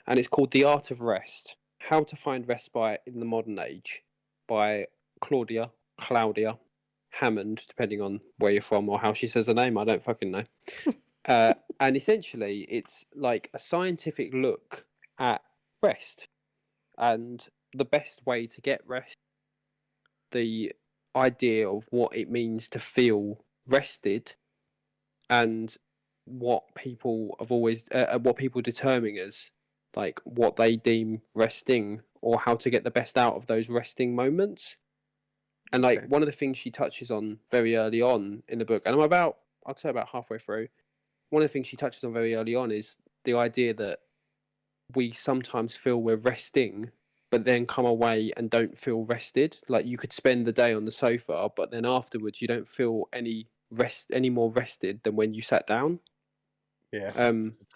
And it's called The Art of Rest, How to Find Respite in the Modern Age by Claudia Hammond, depending on where you're from or how she says her name. I don't fucking know. And essentially, it's like a scientific look at rest and the best way to get rest, the idea of what it means to feel rested, and what people have always, what people determine as like what they deem resting, or how to get the best out of those resting moments. And like one of the things she touches on very early on in the book, and I'd say about halfway through, one of the things she touches on very early on is the idea that we sometimes feel we're resting, but then come away and don't feel rested. Like you could spend the day on the sofa, but then afterwards you don't feel any more rested than when you sat down. Yeah.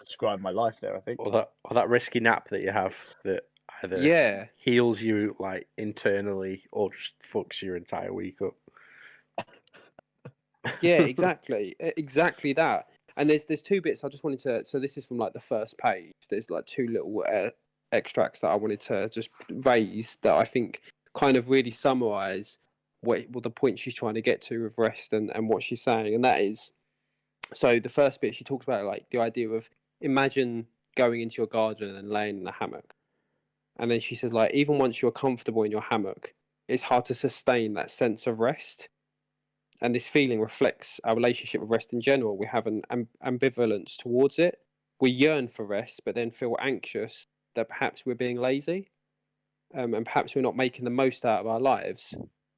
Describe my life there, I think. Or that risky nap that you have that either heals you like internally or just fucks your entire week up. Yeah, exactly that. And there's two bits I just wanted to. So this is from like the first page. There's like two little extracts that I wanted to just raise that I think kind of really summarise what the point she's trying to get to with rest and what she's saying. And that is, so the first bit she talks about like the idea of imagine going into your garden and laying in a hammock. And then she says, like, even once you're comfortable in your hammock, it's hard to sustain that sense of rest. And this feeling reflects our relationship with rest in general. We have an ambivalence towards it. We yearn for rest, but then feel anxious that perhaps we're being lazy, and perhaps we're not making the most out of our lives.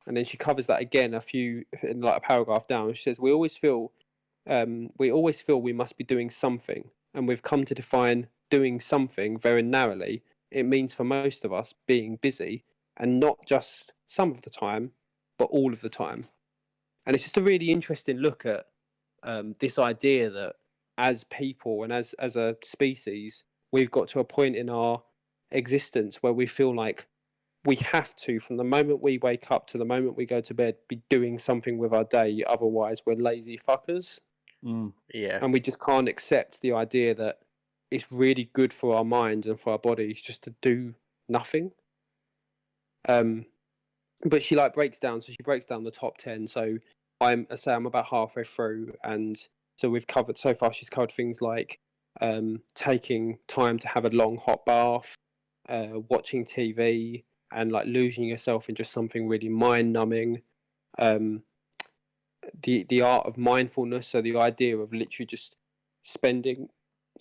And then she covers that again in like a paragraph down. She says, we always feel we must be doing something, and we've come to define doing something very narrowly. It means for most of us being busy, and not just some of the time, but all of the time. And it's just a really interesting look at this idea that as people and as a species, we've got to a point in our existence where we feel like we have to, from the moment we wake up to the moment we go to bed, be doing something with our day. Otherwise, we're lazy fuckers. Yeah. And we just can't accept the idea that it's really good for our minds and for our bodies just to do nothing. But she breaks down the top 10. So I'm about halfway through, and so so far she's covered things like taking time to have a long hot bath, watching TV, and like losing yourself in just something really mind numbing. The art of mindfulness, so the idea of literally just spending,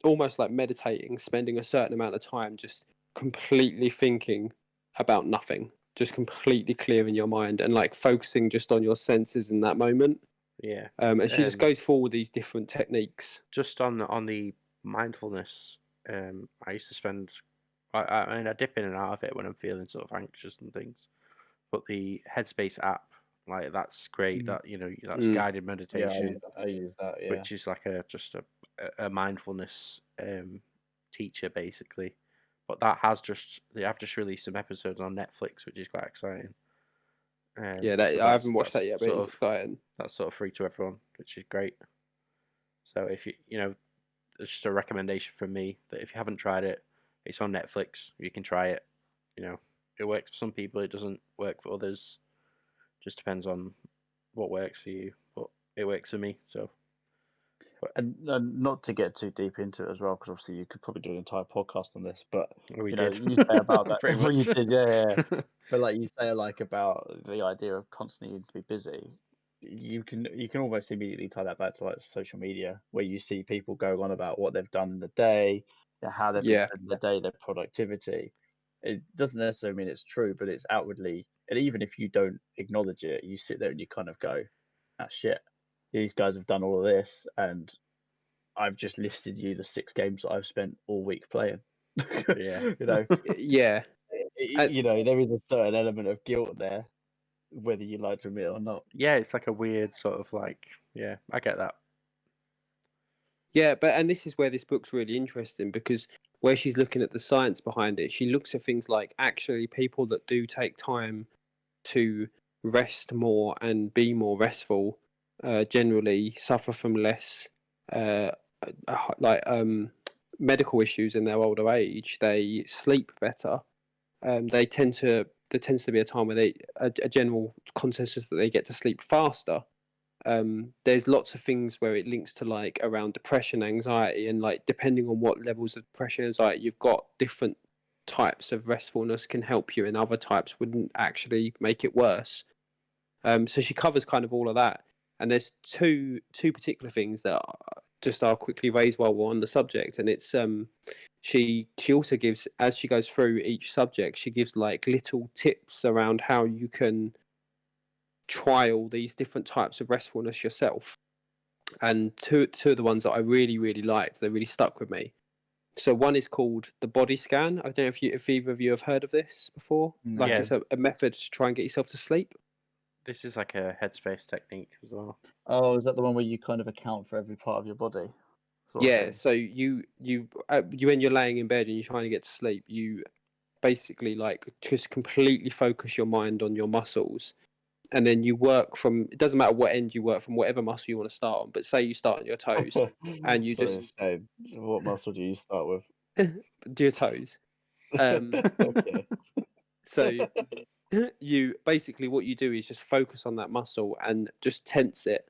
almost like meditating, spending a certain amount of time just completely thinking about nothing, just completely clearing your mind and like focusing just on your senses in that moment. Yeah. And she just goes through all these different techniques. Just on the mindfulness, I used to spend. I mean, I dip in and out of it when I'm feeling sort of anxious and things. But the Headspace app, like that's great. That that's guided meditation. Yeah, I use that. Yeah. Which is like a mindfulness teacher basically. But they have just released some episodes on Netflix, which is quite exciting. Yeah, I haven't watched that yet, but it's exciting. That's sort of free to everyone, which is great. So if it's just a recommendation from me that if you haven't tried it, it's on Netflix. You can try it. It works for some people. It doesn't work for others. Just depends on what works for you. But it works for me. So. And not to get too deep into it as well, because obviously you could probably do an entire podcast on this. But you say about that. Pretty much. You did, yeah. But like you say, like about the idea of constantly needing to be busy, you can almost immediately tie that back to like social media, where you see people going on about what they've done in the day, how they've been spending the day, their productivity. It doesn't necessarily mean it's true, but it's outwardly, and even if you don't acknowledge it, you sit there and you kind of go, "Ah, shit, these guys have done all of this, and I've just listed you the 6 games that I've spent all week playing." Yeah. Yeah. There is a certain element of guilt there, whether you like to admit it or not. Yeah, it's like a weird sort of like, yeah, I get that. Yeah, and this is where this book's really interesting, because where she's looking at the science behind it, she looks at things like actually people that do take time to rest more and be more restful generally suffer from less medical issues in their older age. They sleep better. There tends to be a time where a general consensus that they get to sleep faster. There's lots of things where it links to like around depression, anxiety, and like depending on what levels of depression, anxiety you've got, different types of restfulness can help you and other types wouldn't actually make it worse. So she covers kind of all of that, and there's two particular things that I'll quickly raise while we're on the subject, and it's she also gives, as she goes through each subject, she gives like little tips around how you can trial these different types of restfulness yourself. And two of the ones that I really, really liked, they really stuck with me. So one is called the body scan. I don't know if either of you have heard of this before. No. It's a method to try and get yourself to sleep. This is like a headspace technique as well. Oh, is that the one where you kind of account for every part of your body? Yeah, so you when you're laying in bed and you're trying to get to sleep, you basically like just completely focus your mind on your muscles, and then you work from, it doesn't matter what end you work from, whatever muscle you want to start on, but say you start on your toes and you what muscle do you start with? do your toes. Okay. So you basically, what you do is just focus on that muscle and just tense it,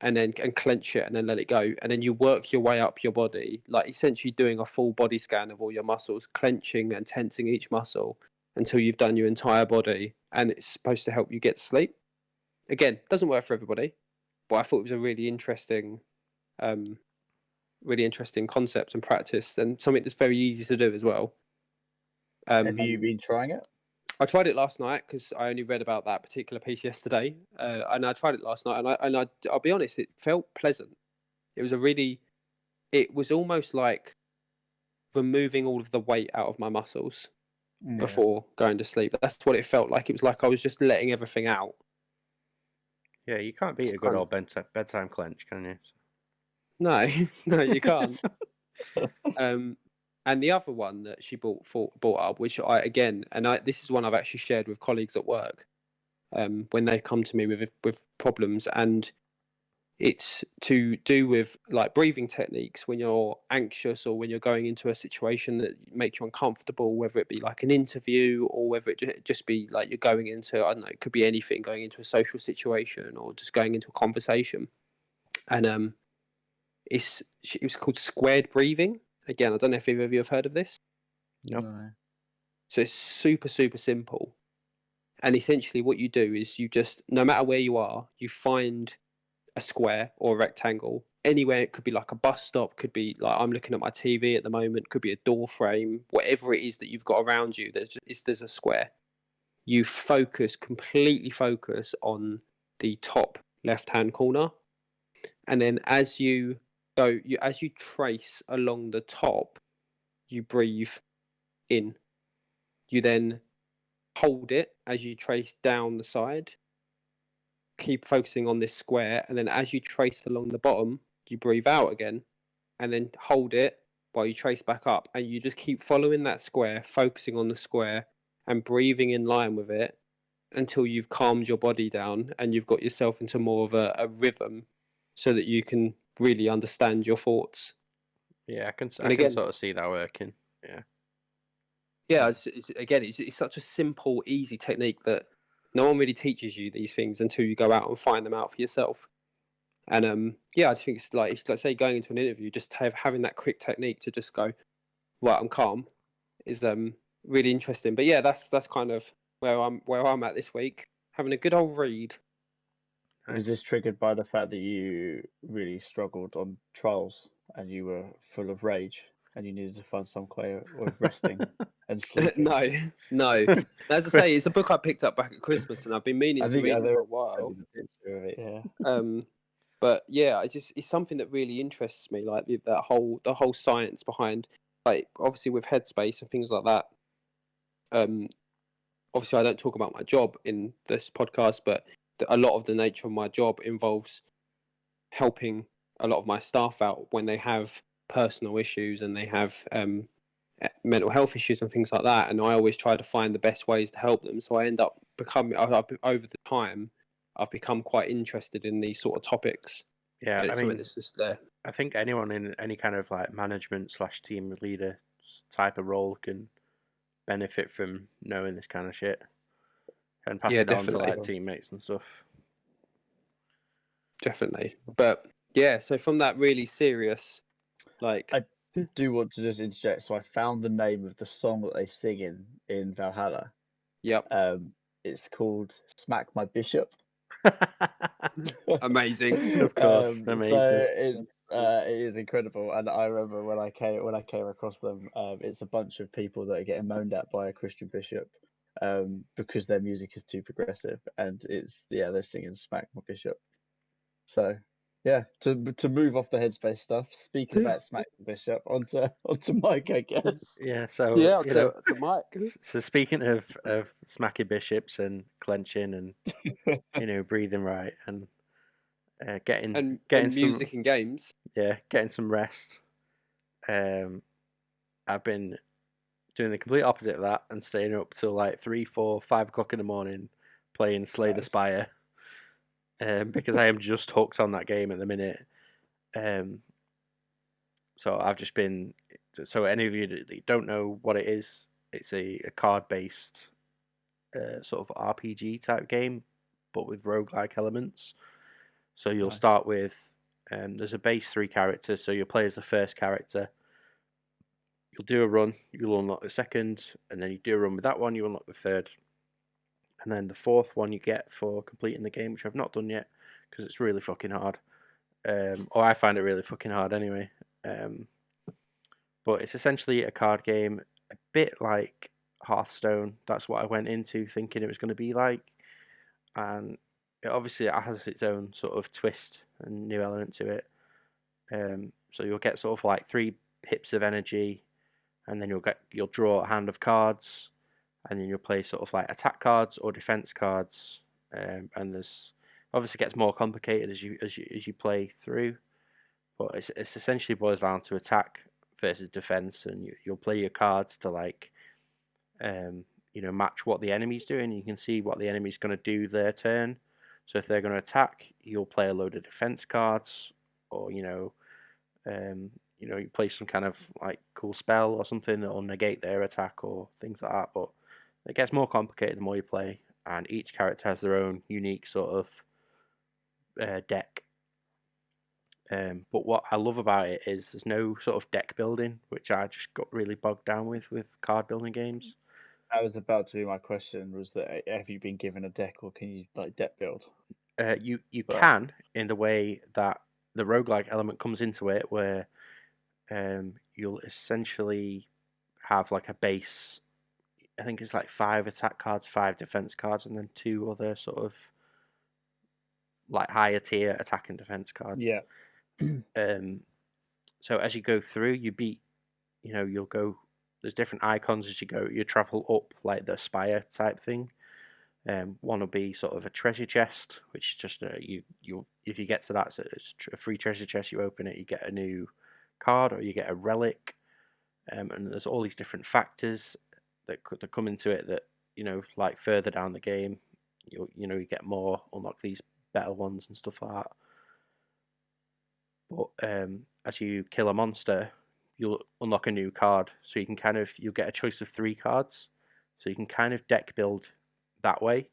and clench it and then let it go, and then you work your way up your body, like essentially doing a full body scan of all your muscles, clenching and tensing each muscle until you've done your entire body, and it's supposed to help you get to sleep. Again, doesn't work for everybody, but I thought it was a really interesting concept and practice, and something that's very easy to do as well. Have you been trying it? I tried it last night because I only read about that particular piece yesterday, and I tried it last night, and I'll be honest, it felt pleasant. It was almost like removing all of the weight out of my muscles before going to sleep. That's what it felt like. It was like I was just letting everything out. Yeah, you can't beat a good old bedtime clench, can you? No, no, you can't. And the other one that she brought up, which this is one I've actually shared with colleagues at work, when they come to me with problems, and it's to do with like breathing techniques when you're anxious or when you're going into a situation that makes you uncomfortable, whether it be like an interview or whether it just be like you're going into, I don't know, it could be anything, going into a social situation or just going into a conversation. And it was called squared breathing. Again, I don't know if either of you have heard of this. Nope. No. So it's super, super simple. And essentially what you do is you just, no matter where you are, you find a square or a rectangle. Anywhere, it could be like a bus stop, could be like I'm looking at my TV at the moment, could be a door frame, whatever it is that you've got around you, there's a square. You completely focus on the top left-hand corner. And then as you trace along the top, you breathe in. You then hold it as you trace down the side. Keep focusing on this square, and then as you trace along the bottom, you breathe out again, and then hold it while you trace back up, and you just keep following that square, focusing on the square, and breathing in line with it until you've calmed your body down and you've got yourself into more of a rhythm, so that you can really understand your thoughts. Yeah, I can sort of see that working. Yeah, it's such a simple, easy technique that no one really teaches you these things until you go out and find them out for yourself. And I just think it's like say going into an interview, just having that quick technique to just go, right, I'm calm, is really interesting. But yeah, that's kind of where I'm at this week, having a good old read. Was this triggered by the fact that you really struggled on trials and you were full of rage and you needed to find some way of resting and sleeping? No. As I say, it's a book I picked up back at Christmas, and I've been meaning to read it for a while. But yeah, it's something that really interests me, like the whole science behind, like obviously with Headspace and things like that. Obviously I don't talk about my job in this podcast, but a lot of the nature of my job involves helping a lot of my staff out when they have personal issues and they have mental health issues and things like that, and I always try to find the best ways to help them. So I end up over the time I've become quite interested in these sort of topics. Yeah, and it's something that's just there. I think anyone in any kind of like management / team leader type of role can benefit from knowing this kind of shit and pass it on to like teammates and stuff. Definitely. But yeah, so from that really serious, like, I do want to just interject. So I found the name of the song that they sing in Valhalla. Yep. It's called "Smack My Bishop." Amazing. Of course, amazing. So it is incredible, and I remember when I came across them, it's a bunch of people that are getting moaned at by a Christian bishop, because their music is too progressive, and they're singing "Smack My Bishop." So yeah, to move off the Headspace stuff, speaking about Smack the Bishop, onto Mike, I guess. Yeah, so yeah, to Mike. So speaking of smacking bishops and clenching and breathing right and getting music some, and games. Yeah, getting some rest. I've been doing the complete opposite of that and staying up till like 3, 4, 5 o'clock in the morning playing Slay the Spire. Because I am just hooked on that game at the minute. So I've just been. So any of you that don't know what it is, it's a card-based sort of RPG type game, but with roguelike elements. So you'll Nice. start with there's a base 3 characters, so you'll play as the first character. You'll do a run, you'll unlock the second, and then you do a run with that one, you unlock the third. And then the fourth one you get for completing the game, which I've not done yet because it's really fucking hard. Or I find it really fucking hard anyway. But it's essentially a card game, a bit like Hearthstone. That's what I went into thinking it was going to be like. And it has its own sort of twist and new element to it. So you'll get sort of like 3 pips of energy, and then you'll draw a hand of cards, and then you'll play sort of like attack cards or defense cards. And there's obviously gets more complicated as you play through, but it's essentially boils down to attack versus defense, and you'll play your cards to like match what the enemy's doing. You can see what the enemy's going to do their turn. So if they're going to attack, you'll play a load of defense cards, or you play some kind of like cool spell or something that'll negate their attack or things like that. But it gets more complicated the more you play, and each character has their own unique sort of deck. But what I love about it is there's no sort of deck building, which I just got really bogged down with card building games. That was about to be my question. Was that have you been given a deck, or can you like deck build? You Right. can, in the way that the roguelike element comes into it, where you'll essentially have like a base. I think it's like 5 attack cards, 5 defense cards, and then 2 other sort of like higher tier attack and defense cards. Yeah. So as you go through, you'll go. There's different icons as you go. You travel up like the spire type thing. One will be sort of a treasure chest, which is just you if you get to that, so it's a free treasure chest. You open it, you get a new card, or you get a relic. And there's all these different factors that come into it that like further down the game, you get more, unlock these better ones and stuff like that. But as you kill a monster, you'll unlock a new card, so you'll get a choice of 3 cards, so you can kind of deck build that way.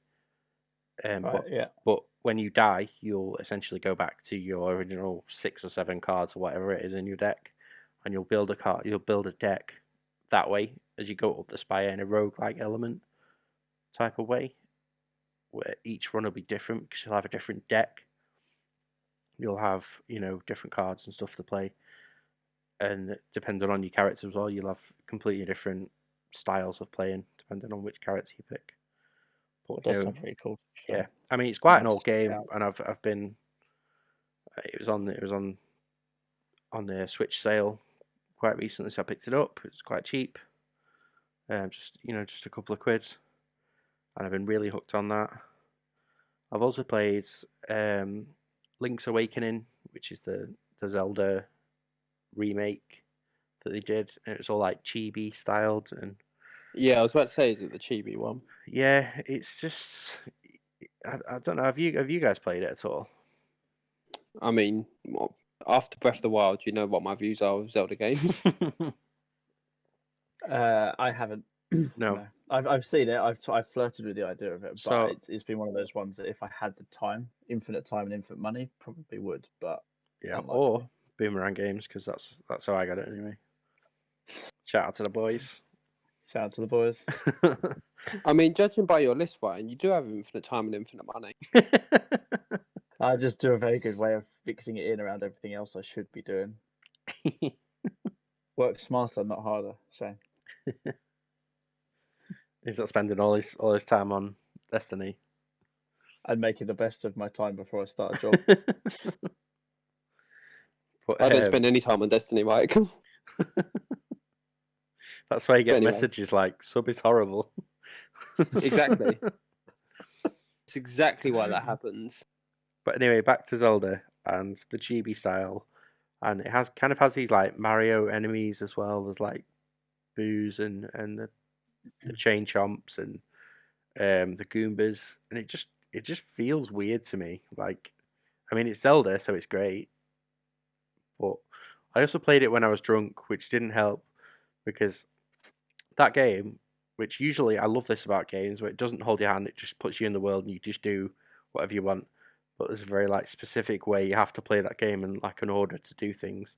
But when you die, you'll essentially go back to your original 6 or 7 cards or whatever it is in your deck, and you'll build a deck that way as you go up the spire in a roguelike element type of way, where each run will be different because you'll have a different deck. You'll have different cards and stuff to play, and depending on your character as well, you'll have completely different styles of playing depending on which character you pick. But That sounds pretty cool. yeah, I mean it's quite an Might old just check it game, out. and I've been. It was on the Switch sale quite recently, so I picked it up. It was quite cheap, just a couple of quid, and I've been really hooked on that. I've also played Link's Awakening, which is the Zelda remake that they did, and it was all like chibi styled, and Yeah, I was about to say, is it the chibi one? yeah, it's just I don't know. Have you guys played it at all? I mean, after Breath of the Wild, you know what my views are of Zelda games. I haven't. No. I've seen it. I've flirted with the idea of it, but So- it's been one of those ones that if I had the time, infinite time and infinite money, probably would. But Yeah, unlikely. or Boomerang Games, because that's how I got it anyway. Shout out to the boys. Shout out to the boys. I mean, judging by your list, Ryan, you do have infinite time and infinite money. I just do a very good way of fixing it in around everything else I should be doing. Work smarter, not harder. So He's not spending all his time on Destiny. I'm making the best of my time before I start a job. But, I don't spend any time on Destiny, Mike. That's why you get anyway. messages like "sub is horrible." Exactly. It's exactly why that happens. But anyway, back to Zelda and the chibi style, and it has these like Mario enemies as well. There's like Boos and the Chain Chomps and the Goombas, and it just feels weird to me. Like, I mean, it's Zelda, so it's great, but I also played it when I was drunk, which didn't help because that game, which usually I love this about games, where it doesn't hold your hand, it just puts you in the world and you just do whatever you want. but there's a very like specific way you have to play that game and like an order to do things.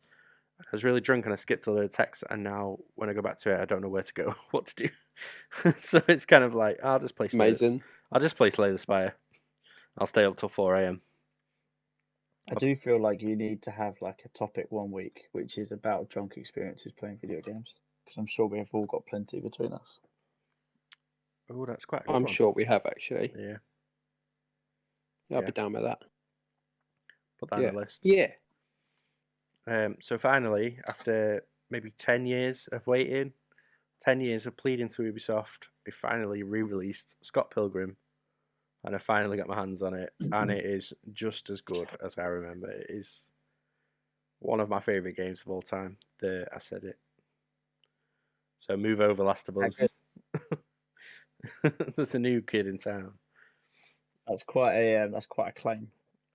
I was really drunk and I skipped a load of text, and now when I go back to it, I don't know where to go, what to do. So it's kind of like I'll just play Amazing. Slay the Spire. I'll stay up till 4 a.m. I do feel like you need to have like a topic one week, which is about drunk experiences playing video games, because I'm sure we have all got plenty between us. Oh, that's quite a good I'm one. sure we have actually. Yeah, I'll Yeah. be down with that. put that on the list. Yeah. So finally, after maybe 10 years of waiting, 10 years of pleading to Ubisoft, they finally re-released Scott Pilgrim, and I finally got my hands on it, and it is just as good as I remember. It is one of my favourite games of all time. I said it. So move over, Last of Us. There's a new kid in town. That's quite a claim.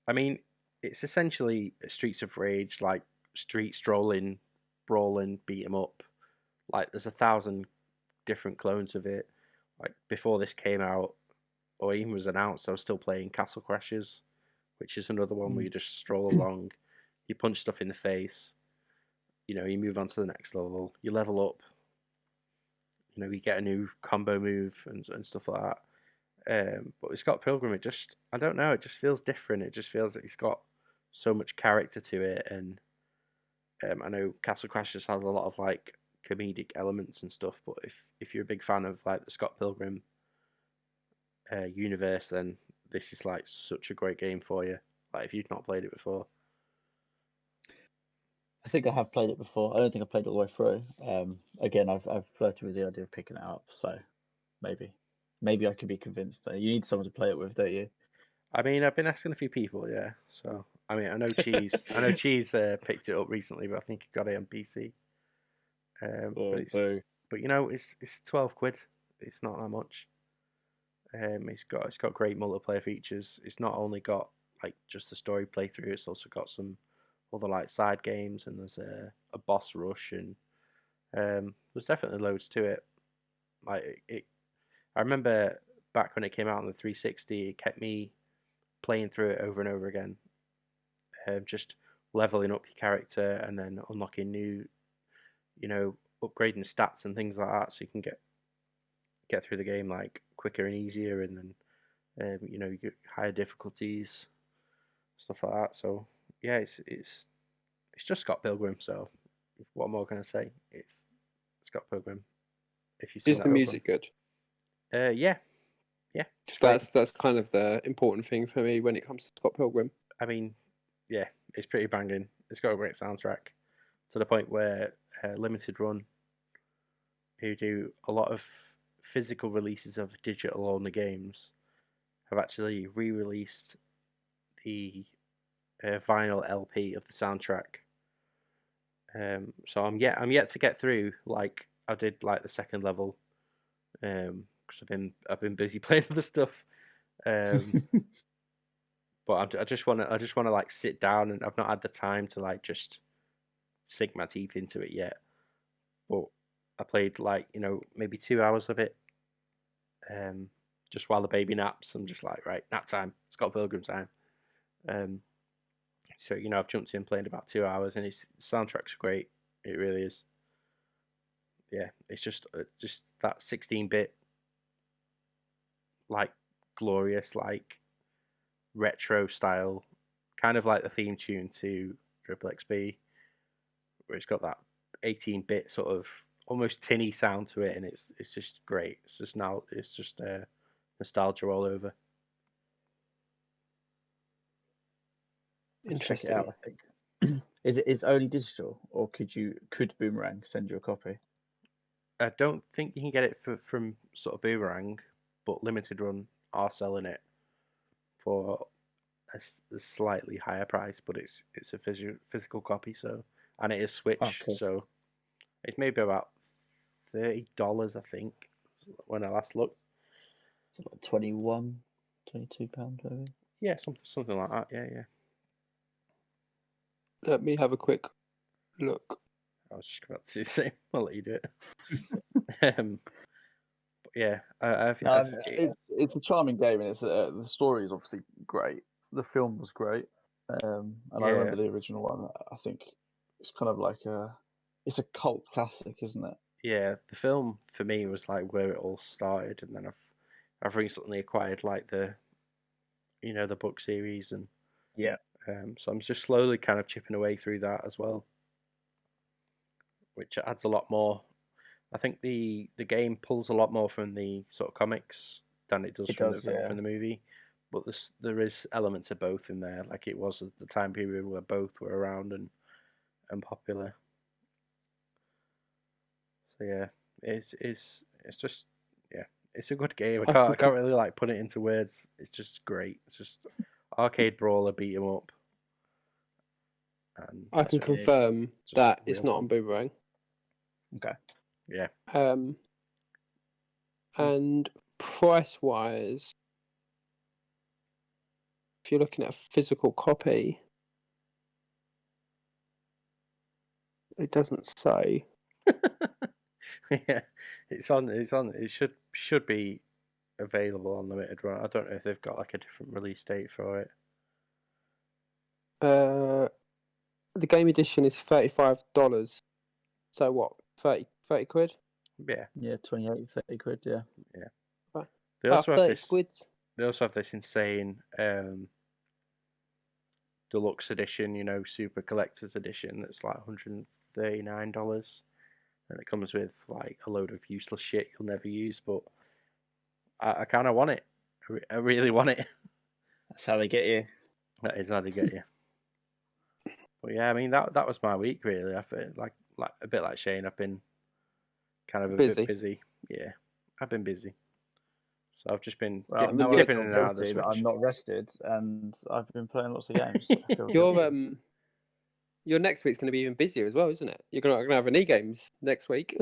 I mean, it's essentially a Streets of Rage, like street strolling, brawling, beat 'em up. Like there's 1,000 different clones of it. Like before this came out, or even was announced, I was still playing Castle Crashers, which is another one where you just stroll along, you punch stuff in the face, you move on to the next level, you level up, you get a new combo move and stuff like that. But with Scott Pilgrim, I don't know, it just feels different. It just feels like it's got so much character to it, and I know Castle Crashers has a lot of like comedic elements and stuff, but if you're a big fan of like the Scott Pilgrim universe, then this is like such a great game for you. Like if you've not played it before. I think I have played it before. I don't think I played it all the way through. Again, I've flirted with the idea of picking it up, so maybe I could be convinced. You need someone to play it with, don't you? I mean, I've been asking a few people, yeah. So I mean, I know Cheese picked it up recently, but I think he got it on PC. But it's 12 quid. It's not that much. It's got great multiplayer features. It's not only got like just the story playthrough. It's also got some other like side games, and there's a boss rush, and there's definitely loads to it. Like I remember back when it came out on the 360, it kept me playing through it over and over again, just leveling up your character and then unlocking new, upgrading stats and things like that, so you can get through the game like quicker and easier, and then you get higher difficulties, stuff like that. So yeah, it's just Scott Pilgrim. So what more can I say? It's Scott Pilgrim. If you Is the music good? Yeah. That's kind of the important thing for me when it comes to Scott Pilgrim. I mean, yeah, it's pretty banging. It's got a great soundtrack to the point where Limited Run, who do a lot of physical releases of digital only games, have actually re-released the vinyl LP of the soundtrack. So I'm yet to get through like I did like the second level, because I've been busy playing other stuff. But I just want to like sit down, and I've not had the time to like just sink my teeth into it yet. But I played like maybe 2 hours of it, just while the baby naps. I'm just like, right, nap time. Scott Pilgrim time. So I've jumped in, played about 2 hours, and its soundtrack's great. It really is. Yeah, it's just that 16-bit, like glorious, like retro style, kind of like the theme tune to Triple XP, where it's got that 18-bit sort of almost tinny sound to it, and it's just great. It's just nostalgia all over. Interesting. Check it out, I think. Is only digital, or could Boomerang send you a copy? I don't think you can get it from sort of Boomerang, but Limited Run are selling it for a slightly higher price, but it's a physical copy, so, and it is Switch, so it's maybe about $30, I think, when I last looked. Is it like £21, £22 maybe? Yeah, something like that. Yeah. Let me have a quick look. I was just about to say the same. I'll let you do it. But yeah, it's a charming game, and the story is obviously great. the film was great, and I Yeah. remember the original one. I think it's kind of like it's a cult classic, isn't it? Yeah, the film for me was like where it all started, and then I've recently acquired like the the book series, and Yeah. so I'm just slowly kind of chipping away through that as well, which adds a lot more. I think the game pulls a lot more from the sort of comics than it does It from does, yeah. the movie, but there is elements of both in there, like it was at the time period where both were around and popular. So yeah, it's just yeah, it's a good game. I I can can't really like put it into words. It's just great. It's just arcade brawler, beat 'em up, and I can Yeah. confirm Just that real it's not fun. on Boomerang. Okay. Yeah, And price wise, if you're looking at a physical copy, it doesn't say. yeah. It's on. It's on. It should be available on limited run. I don't know if they've got like a different release date for it. The game edition is $35. So what? 30 quid? Yeah, Yeah, 28, 30 quid. Yeah. they About also have 30 this. squids. They also have this insane deluxe edition, super collector's edition that's like $139, and it comes with like a load of useless shit you'll never use. But I kind of want it. I really want it. That's how they get you. That is how they get you. But yeah, I mean that was my week really. I feel like a bit like Shane. I've been kind of a Busy. bit busy. Yeah, I've been busy. So I've just been Well, now dipping I in and feel out of the guilty that Switch. I'm not rested, and I've been playing lots of games. I feel Your guilty. your next week's going to be even busier as well, isn't it? You're going to have any games next week.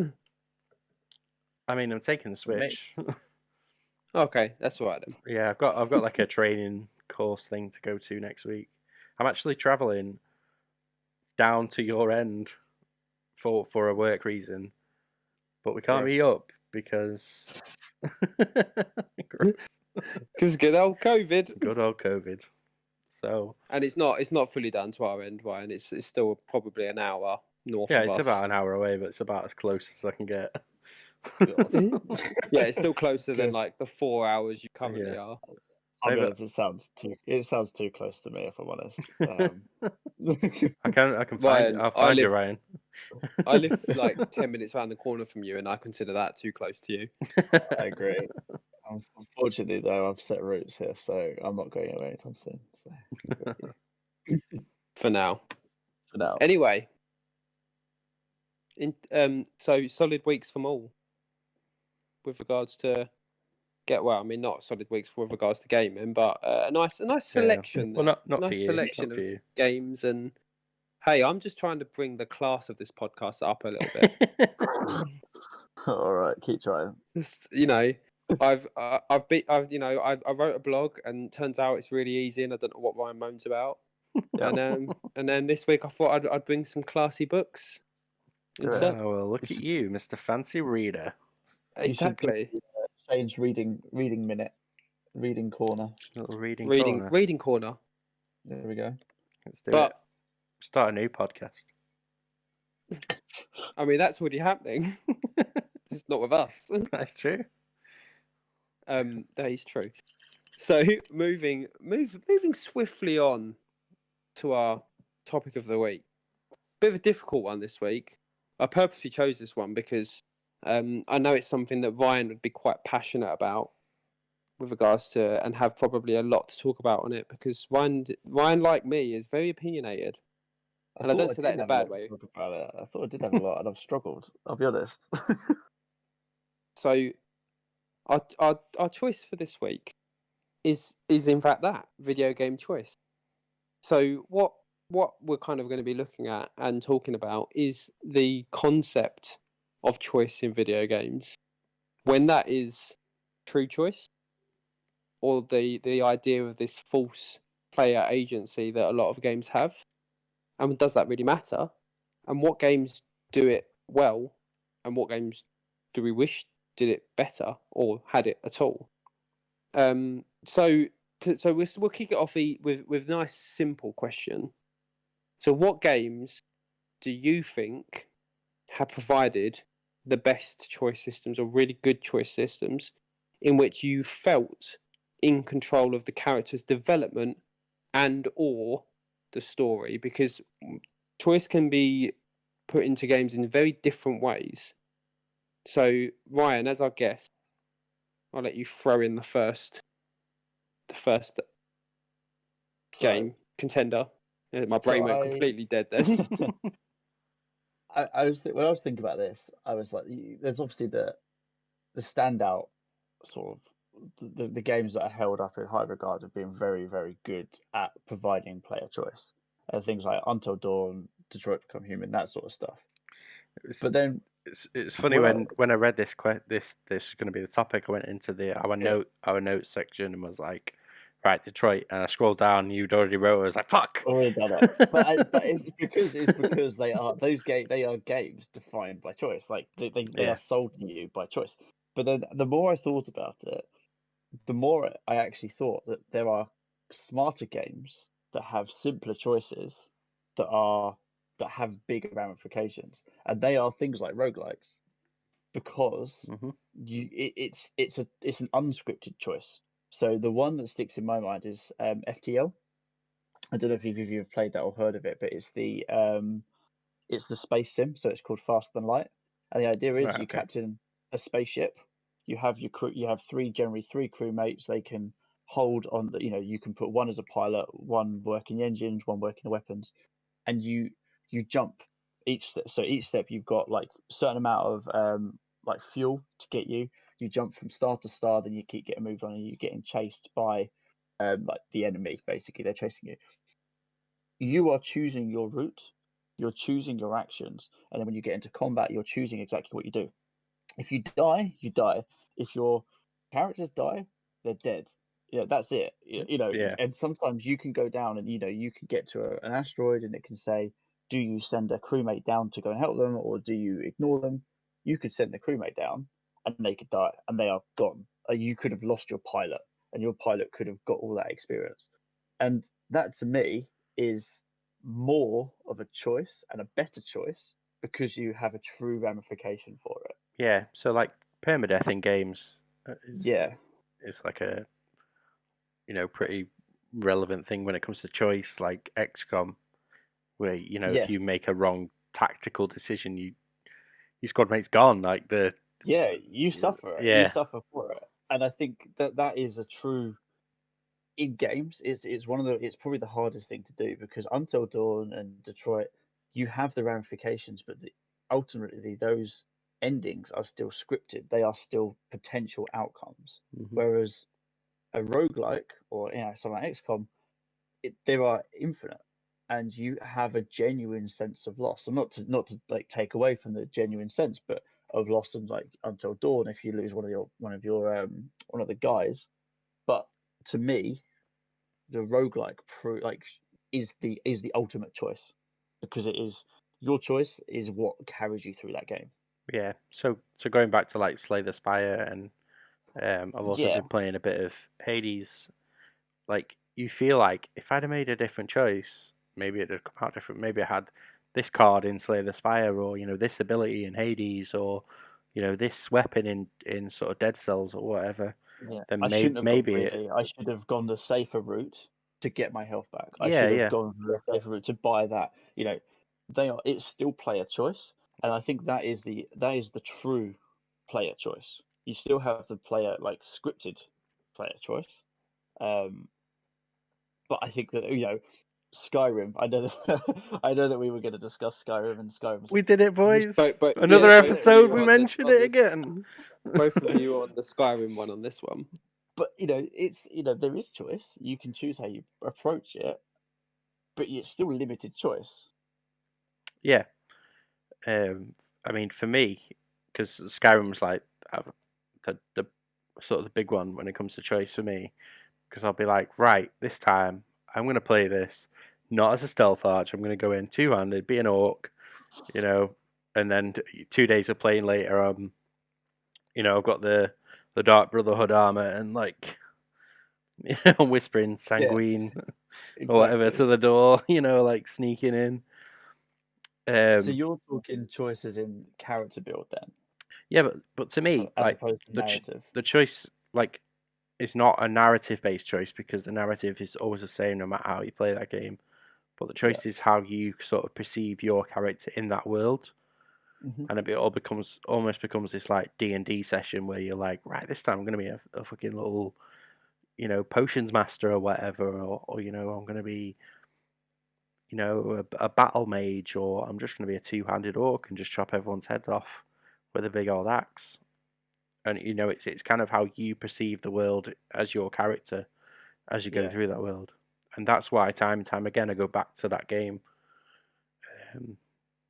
I mean, I'm taking the For me. Switch. Okay, that's all right then. Yeah, I've got like a training course thing to go to next week. I'm actually traveling down to your end for a work reason, but we can't meet up because Because good old COVID. good old COVID. So And it's not fully down to our end, Ryan. It's still probably an hour north yeah, of it's us. about an hour away, but it's about as close as I can get. Yeah, it's still closer than Good. like the 4 hours you currently Yeah. are. I'll be Maybe- honest, it sounds too close to me, if I'm honest. I can find Ryan, I'll I find you, live- Ryan. I live like 10 minutes around the corner from you, and I consider that too close to you. I agree. Unfortunately, though, I've set roots here, so I'm not going away anytime soon. So For now. for now, Anyway, so solid weeks from all with regards to not solid weeks with regards to gaming, but a nice selection. Well, there. not nice for you. selection Not for of you. games, and hey, I'm just trying to bring the class of this podcast up a little bit. all right, keep trying. Just I wrote a blog, and turns out it's really easy, and I don't know what Ryan moans about. Yeah. And then this week I thought I'd bring some classy books instead. Oh, well, look at you, Mr. Fancy Reader. You should do Exactly. Change reading minute, reading corner. Little reading corner. Reading corner. There we go. Let's do But it. Start a new podcast. I mean, that's already happening. Just not with us. That's true. That is true. So moving swiftly on to our topic of the week. Bit of a difficult one this week. I purposely chose this one because I know it's something that Ryan would be quite passionate about with regards to, and have probably a lot to talk about on it, because Ryan, like me, is very opinionated. And I don't say that in a bad way. Talk about it. I thought I did have a lot, and I've struggled. I'll be honest. So our choice for this week is in fact that video game choice. So what we're kind of going to be looking at and talking about is the concept of choice in video games, when that is true choice, or the idea of this false player agency that a lot of games have, and does that really matter, and what games do it well, and what games do we wish did it better or had it at all. So So we'll kick it off with nice simple question. So what games do you think have provided the best choice systems or really good choice systems in which you felt in control of the character's development and or the story? Because choice can be put into games in very different ways. So Ryan, as our guest, I'll let you throw in the first game contender. My brain went completely dead then. when I was thinking about this, I was like, there's obviously the standout sort of the games that are held up in high regard of being very, very good at providing player choice. Things like Until Dawn, Detroit Become Human, that sort of stuff. But then it's funny when I read this this is going to be the topic. I went into our notes section and was like, right, Detroit, and I scrolled down. You'd already wrote. I was like, fuck. Already done it. But it's because they are games defined by choice. Like they are sold to you by choice. But then the more I thought about it, the more I actually thought that there are smarter games that have simpler choices that have bigger ramifications, and they are things like roguelikes, because it's an unscripted choice. So the one that sticks in my mind is FTL. I don't know if either of you have played that or heard of it, but it's the space sim, so it's called Faster Than Light. And the idea is you captain a spaceship. You have your crew. You have generally three crewmates. They can hold on. You can put one as a pilot, one working the engines, one working the weapons, and you jump each step. So each step you've got like a certain amount of like fuel to get you. You jump from star to star, then you keep getting moved on, and you're getting chased by like the enemy. Basically, they're chasing you. You are choosing your route. You're choosing your actions, and then when you get into combat, you're choosing exactly what you do. If you die, you die. If your characters die, they're dead. That's it. And sometimes you can go down and you can get to an asteroid and it can say, do you send a crewmate down to go and help them, or do you ignore them? You could send the crewmate down and they could die and they are gone. You could have lost your pilot, and your pilot could have got all that experience. And that to me is more of a choice and a better choice, because you have a true ramification for it. Yeah, so like permadeath in games is like a pretty relevant thing when it comes to choice, like XCOM, where if you make a wrong tactical decision, your squad mate's gone. Like you suffer. You suffer for it, and I think that is a true. In games, it's probably the hardest thing to do, because Until Dawn and Detroit, you have the ramifications, but ultimately those endings are still scripted. They are still potential outcomes. Whereas a roguelike or something like XCOM, they are infinite, and you have a genuine sense of loss. And not to like take away from the genuine sense, but of loss, and like Until Dawn, if you lose one of the guys. But to me, the roguelike is the ultimate choice, because it is your choice is what carries you through that game. Yeah. So going back to like Slay the Spire, and I've also been playing a bit of Hades. Like, you feel like if I'd have made a different choice, maybe it'd have come out different. Maybe I had this card in Slay the Spire, or this ability in Hades, or this weapon in sort of Dead Cells or whatever. Yeah, Then I shouldn't have maybe I should have gone the safer route to get my health back. I Yeah, should have yeah. gone the safer route to buy that. It's still player choice, and I think that is the true player choice. You still have the player scripted player choice, but I think that Skyrim. I know that we were going to discuss Skyrim, and Skyrim. We did it, boys. But Another both of episode, you we on mentioned on it this. again. Both of you on the Skyrim one on this one. But it's there is choice. You can choose how you approach it, but it's still limited choice. Yeah. I mean, for me, because Skyrim's like the sort of the big one when it comes to choice for me, because I'll be like, right, this time I'm going to play this not as a stealth arch. I'm going to go in two-handed, be an orc, and then 2 days of playing later, I've got the Dark Brotherhood armor, and like whispering sanguine or whatever to exactly. the door, like sneaking in. So Um, you're talking choices in character build then, yeah, but to me, as like opposed to the narrative. the choice, like, it's not a narrative based choice because the narrative is always the same no matter how you play that game. But the Yeah. choice is how you sort of perceive your character in that world, Hmm. and it all almost becomes this like D&D session where you're like, right, this time I'm gonna be a fucking little, potions master or whatever, or I'm gonna be, a battle mage, or I'm just gonna be a two-handed orc and just chop everyone's heads off with a big old axe. And it's kind of how you perceive the world as your character as you go Yeah. through that world, and that's why time and time again I go back to that game,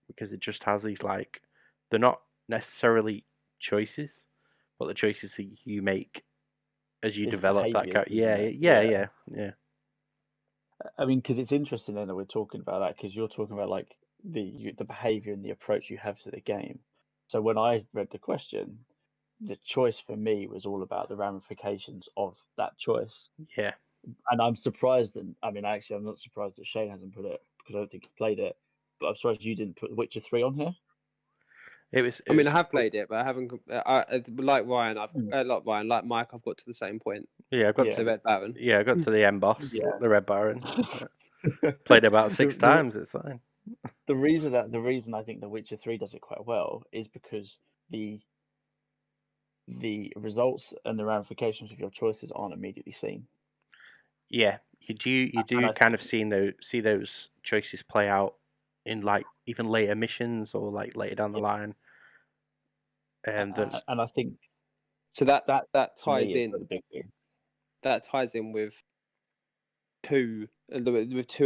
because it just has these, like, they're not necessarily choices, but the choices that you make as you It's develop that behaviors, character. isn't Yeah, it? yeah, Yeah. yeah, yeah, I mean, because it's interesting then that we're talking about that, because you're talking about like the behavior and the approach you have to the game. So when I read the question, the choice for me was all about the ramifications of that choice. yeah. And I'm surprised that, I mean, actually, I'm not surprised that Shane hasn't put it because I don't think he's played it. But I'm surprised you didn't put Witcher 3 on here. It was. I It mean, I was. have played it, but I haven't. Like Ryan, Mm. like Mike, I've got to the same point. Yeah, I got To Yeah. the Red Baron. Yeah, I got to the end boss, Yeah. the Red Baron. Played it about six the, times. It's fine. the reason I think The Witcher 3 does it quite well is because the results and the ramifications of your choices aren't immediately seen. Yeah, you And do I kind think, of see those choices play out in, like, even later missions or like later down the yeah, line, and the and I think So that that to ties me is the in. big thing. That ties in with two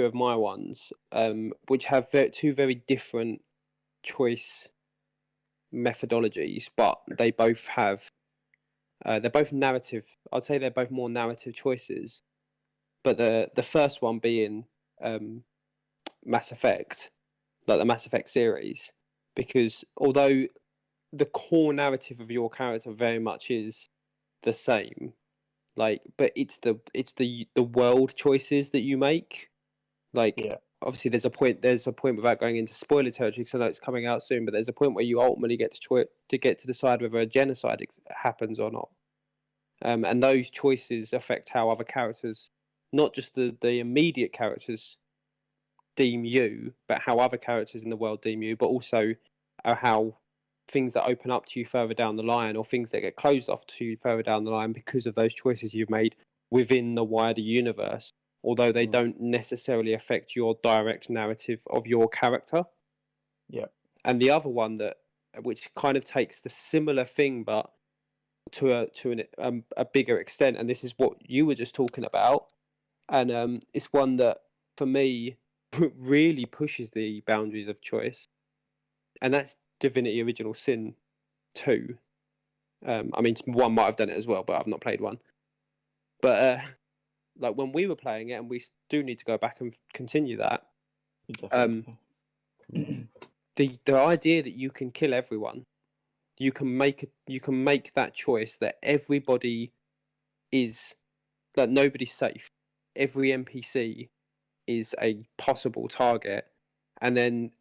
of my ones, which have two very different choice methodologies, but they both have. They're both narrative. I'd say they're both more narrative choices. But the first one being Mass Effect, like the Mass Effect series, because although the core narrative of your character very much is the same, like, but it's the world choices that you make. Like, Yeah, obviously, there's a point without going into spoiler territory because I know it's coming out soon, but there's a point where you ultimately get to decide whether a genocide happens or not. And those choices affect how other characters, not just the immediate characters, deem you, but how other characters in the world deem you, but also how things that open up to you further down the line or things that get closed off to you further down the line because of those choices you've made within the wider universe, although they don't necessarily affect your direct narrative of your character. yeah, And the other one which kind of takes the similar thing but to a bigger extent, and this is what you were just talking about, and it's one that for me really pushes the boundaries of choice, and that's Divinity Original Sin 2. I mean, one might have done it as well, but I've not played one. But like when we were playing it, and we do need to go back and continue that. you definitely. The idea that you can kill everyone, you can make that choice that everybody is, that nobody's safe. Every NPC is a possible target, and then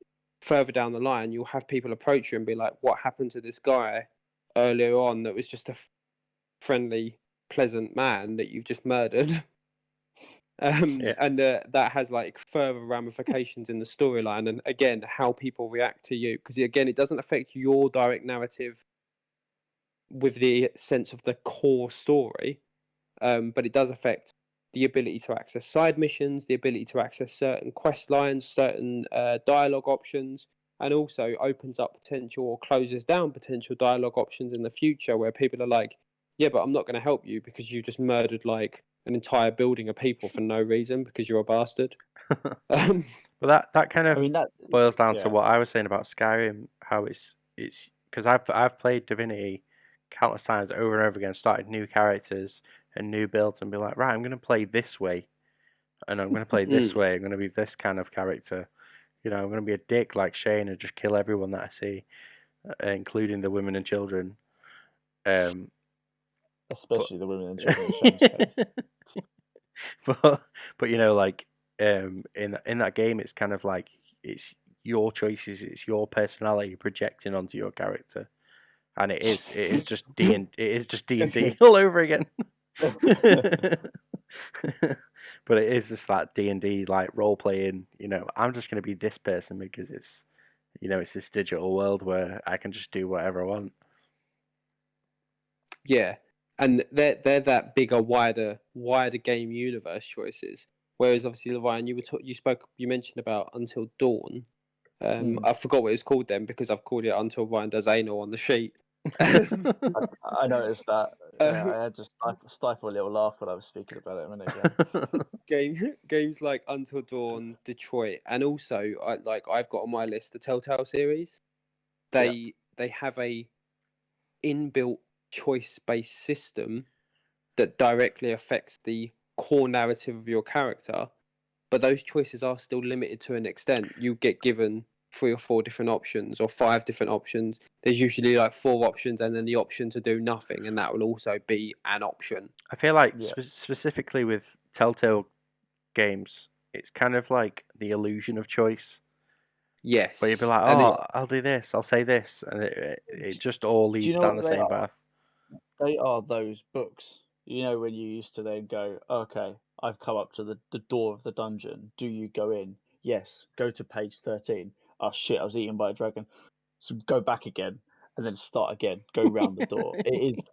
further down the line, you'll have people approach you and be like, "What happened to this guy earlier on that was just a friendly, pleasant man that you've just murdered?" Yeah. And that has like further ramifications in the storyline, and again, how people react to you, because again, it doesn't affect your direct narrative with the sense of the core story, but it does affect the ability to access side missions, the ability to access certain quest lines, certain dialogue options, and also opens up potential or closes down potential dialogue options in the future where people are like, yeah, but I'm not going to help you because you just murdered like an entire building of people for no reason because you're a bastard. But that kind I of mean that. boils down to Yeah, what I was saying about Skyrim, how it's because I've played Divinity countless times over and over again, started new characters and new builds, and be like, right, I'm going to play this way, and I'm going to play this way. I'm going to be this kind of character. I'm going to be a dick like Shane and just kill everyone that I see, including the women and children. Um, but especially the women and children in Shane's case. but like in that game, it's kind of like it's your choices, it's your personality projecting onto your character, and it is just D&D all over again. But it is just that D&D like role playing. I'm just gonna be this person because it's it's this digital world where I can just do whatever I want. Yeah, and they're that bigger, wider game universe choices. Whereas obviously, Levian, you mentioned about Until Dawn. I forgot what it was called then because I've called it Until Ryan Does Anal on the sheet. I noticed that. Yeah, I had to stifle a little laugh when I was speaking about it a minute ago. Games like Until Dawn, Detroit, and also I've got on my list the Telltale series. They have a inbuilt choice-based system that directly affects the core narrative of your character, but those choices are still limited to an extent. You get given 3 or 4 different options or 5 different options. There's usually like 4 options and then the option to do nothing, and that will also be an option. I feel like specifically with Telltale games, it's kind of like the illusion of choice. Yes. Where you'd be like, I'll do this, I'll say this, and it just all leads down the same path. They are those books. When you used to then go, okay, I've come up to the door of the dungeon. Do you go in? Yes. Go to page 13. Oh shit, I was eaten by a dragon. So go back again and then start again. Go round the door. It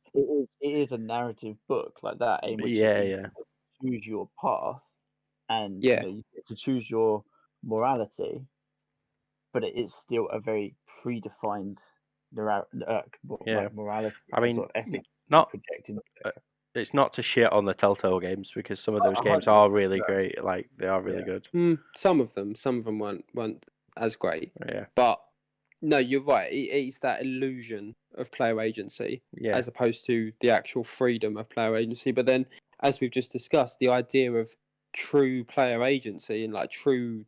is a narrative book like that in which you choose your path and you get to choose your morality, but it is still a very predefined morality. I mean, sort of ethic projecting. It's not to shit on the Telltale games because some of those games are really great. Like they are really good. Some of them weren't as great. Yeah. But no, you're right. It's that illusion of player agency as opposed to the actual freedom of player agency. But then, as we've just discussed, the idea of true player agency and like true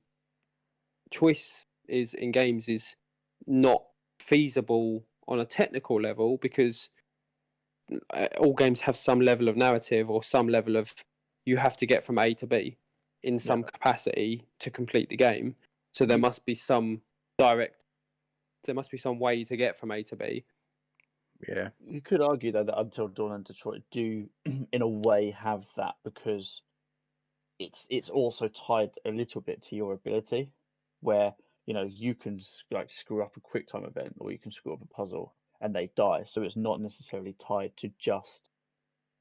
choice in games is not feasible on a technical level because all games have some level of narrative or some level of you have to get from A to B in some capacity to complete the game. So there must be some way to get from A to B. Yeah. You could argue though that Until Dawn and Detroit do in a way have that because it's also tied a little bit to your ability where you can like screw up a quick time event or you can screw up a puzzle and they die, so it's not necessarily tied to just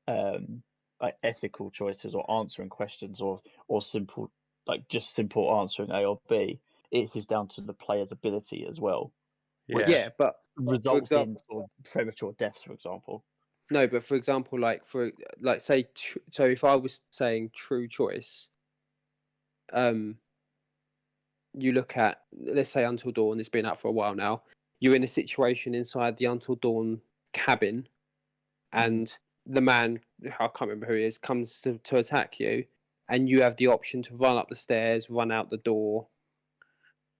like ethical choices or answering questions or simple answering A or B. It is down to the player's ability as well. But results in sort of premature deaths, for example. No, but for example, say, so if I was saying true choice, you look at, let's say, Until Dawn. It's been out for a while now. You're in a situation inside the Until Dawn cabin, and the man, I can't remember who he is, comes to attack you, and you have the option to run up the stairs, run out the door,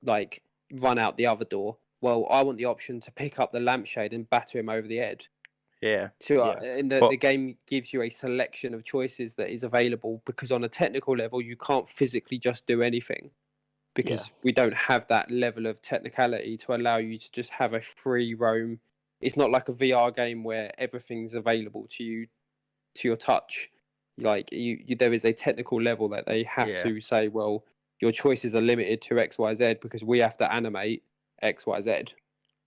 like run out the other door. Well, I want the option to pick up the lampshade and batter him over the head. Yeah. So the game gives you a selection of choices that is available because on a technical level, you can't physically just do anything because we don't have that level of technicality to allow you to just have a free roam. It's not like a VR game where everything's available to you, to your touch. Like there is a technical level that they have to say, well, your choices are limited to X, Y, Z because we have to animate X, Y, Z.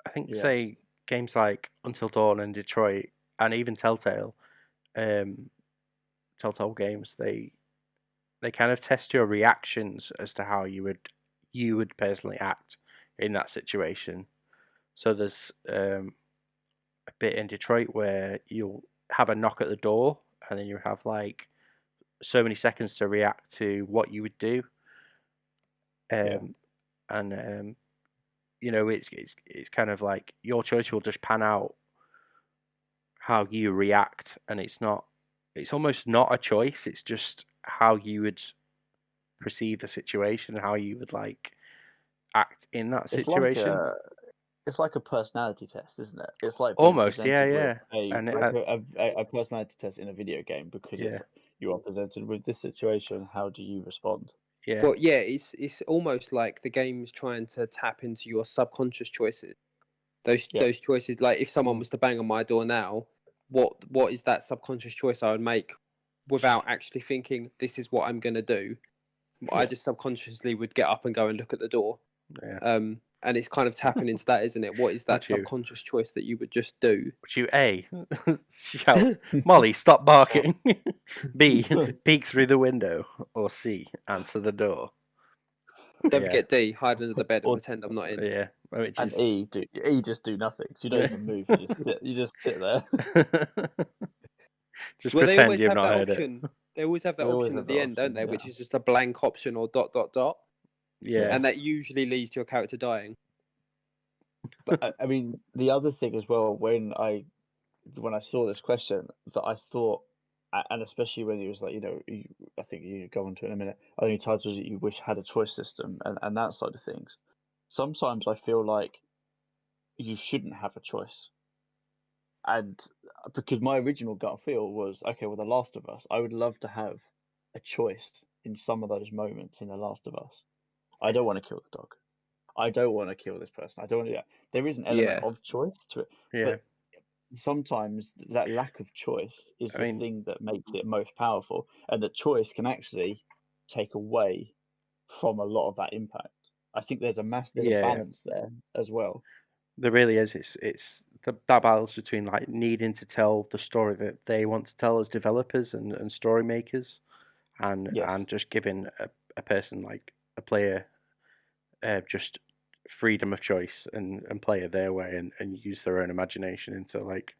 I think say games like Until Dawn and Detroit and even Telltale games, they kind of test your reactions as to how you would personally act in that situation. So there's a bit in Detroit where you'll have a knock at the door and then you have like so many seconds to react to what you would do. And it's kind of like your choice will just pan out how you react, and it's almost not a choice. It's just how you would perceive the situation, how you would like act in that situation. It's like a personality test, isn't it? It's like almost, a personality test in a video game because you are presented with this situation, how do you respond? Yeah. Well, yeah, it's almost like the game's trying to tap into your subconscious choices. Those choices, like if someone was to bang on my door now, what is that subconscious choice I would make without actually thinking this is what I'm gonna do? I just subconsciously would get up and go and look at the door. Yeah. And it's kind of tapping into that, isn't it? What is that Would you? subconscious choice that you would just do? Would you A, shout, Molly, stop barking? B, peek through the window? Or C, answer the door? Don't Yeah. forget D, hide under the bed and Or- pretend I'm not in. Yeah. Which And is... E just do nothing. So you don't even move. You just sit there. Just Well, they pretend always you've have not that heard option. They always have that They always option have at that the end, don't option, they? yeah. Which is just a blank option or ... Yeah. And that usually leads to your character dying. But I mean, the other thing as well, when I saw this question, that I thought, and especially when it was like, I think you go on to it in a minute, only titles that you wish had a choice system and that side of things. Sometimes I feel like you shouldn't have a choice. And because my original gut feel was, okay, well, The Last of Us, I would love to have a choice in some of those moments in The Last of Us. I don't want to kill the dog. I don't want to kill this person. I don't want to do that. There is an element Yeah. of choice to it. Yeah. But sometimes that lack of choice is the thing that makes it most powerful, and that choice can actually take away from a lot of that impact. I think there's a balance there as well. There really is. It's that balance between like needing to tell the story that they want to tell as developers and story makers, and just giving a person, like a player, just freedom of choice and play it their way and use their own imagination into like...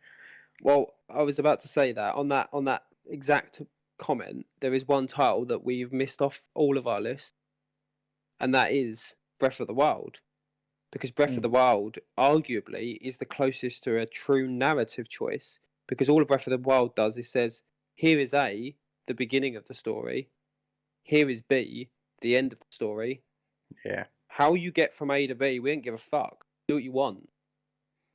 Well, I was about to say that on that exact comment, there is one title that we've missed off all of our list, and that is Breath of the Wild. Because Breath of the Wild arguably is the closest to a true narrative choice, because all of Breath of the Wild does is says, here is A, the beginning of the story, here is B, the end of the story. Yeah. How you get from A to B, we don't give a fuck. Do what you want.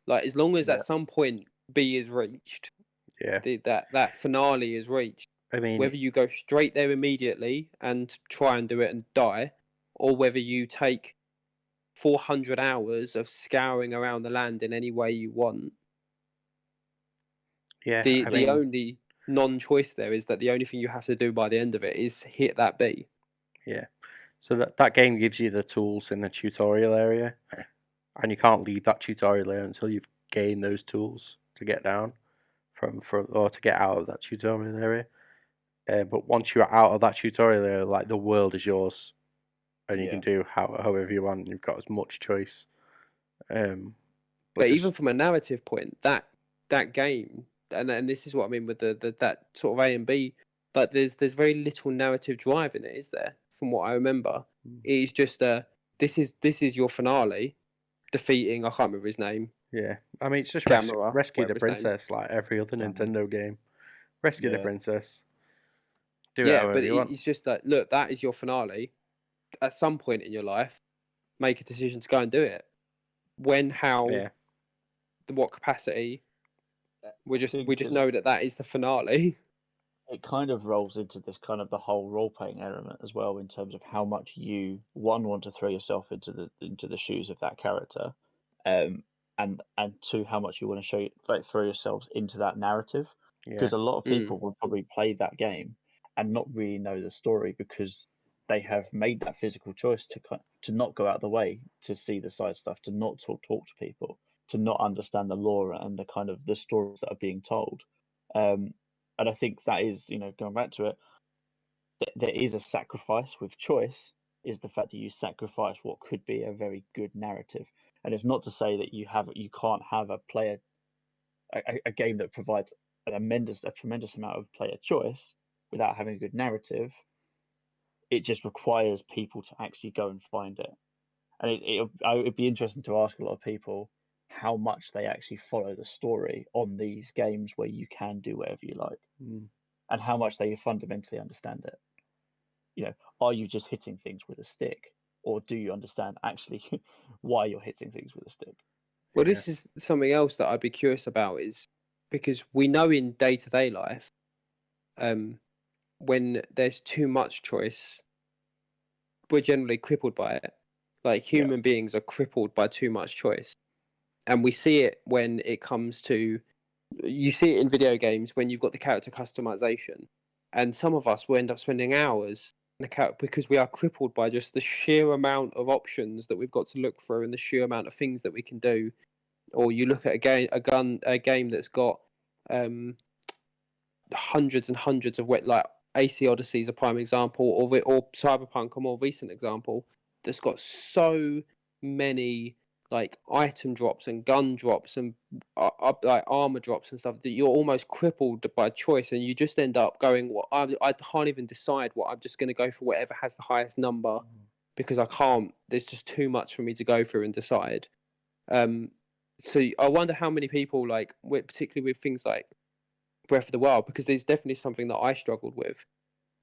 Like, as long as at some point B is reached, that finale is reached. I mean, whether you go straight there immediately and try and do it and die, or whether you take 400 hours of scouring around the land in any way you want. Yeah. The only non-choice there is that the only thing you have to do by the end of it is hit that B. Yeah. So that game gives you the tools in the tutorial area, and you can't leave that tutorial area until you've gained those tools to get down or to get out of that tutorial area. But once you're out of that tutorial area, like, the world is yours, and you can do however you want. You've got as much choice. But even from a narrative point, that game, and this is what I mean with that sort of A and B, but there's very little narrative drive in it, is there? From what I remember, it is just this is your finale, defeating, I can't remember his name. Yeah, I mean, it's just Gamera, rescue the whatever his name. princess, like every other Nintendo game. Rescue the princess. Do it Yeah, however but you want. it's just that, look, that is your finale. At some point in your life, make a decision to go and do it. When, how, what capacity? We just know that is the finale. It kind of rolls into this kind of the whole role playing element as well, in terms of how much you want to throw yourself into the shoes of that character, and two, how much you want to throw yourselves into that narrative. Because a lot of people will probably play that game and not really know the story, because they have made that physical choice to not go out of the way to see the side stuff, to not talk to people, to not understand the lore and the kind of the stories that are being told. And I think that is, going back to it, there is a sacrifice with choice, is the fact that you sacrifice what could be a very good narrative. And it's not to say that you can't have a game that provides a tremendous amount of player choice without having a good narrative. It just requires people to actually go and find it. And it'd be interesting to ask a lot of people how much they actually follow the story on these games where you can do whatever you like, and how much they fundamentally understand it. Are you just hitting things with a stick, or do you understand actually why you're hitting things with a stick? Well, this is something else that I'd be curious about, is because we know in day-to-day life, when there's too much choice, we're generally crippled by it. Like human beings are crippled by too much choice. And we see it when it comes to, you see it in video games when you've got the character customization. And some of us will end up spending hours in a character because we are crippled by just the sheer amount of options that we've got to look through and the sheer amount of things that we can do. Or you look at a game that's got hundreds and hundreds of like AC Odyssey is a prime example, or Cyberpunk, a more recent example, that's got so many like item drops and gun drops and like armor drops and stuff that you're almost crippled by choice, and you just end up going, "What? I can't even decide what. I'm just going to go for whatever has the highest number because I can't. There's just too much for me to go through and decide." So I wonder how many people, like, particularly with things like Breath of the Wild, because there's definitely something that I struggled with,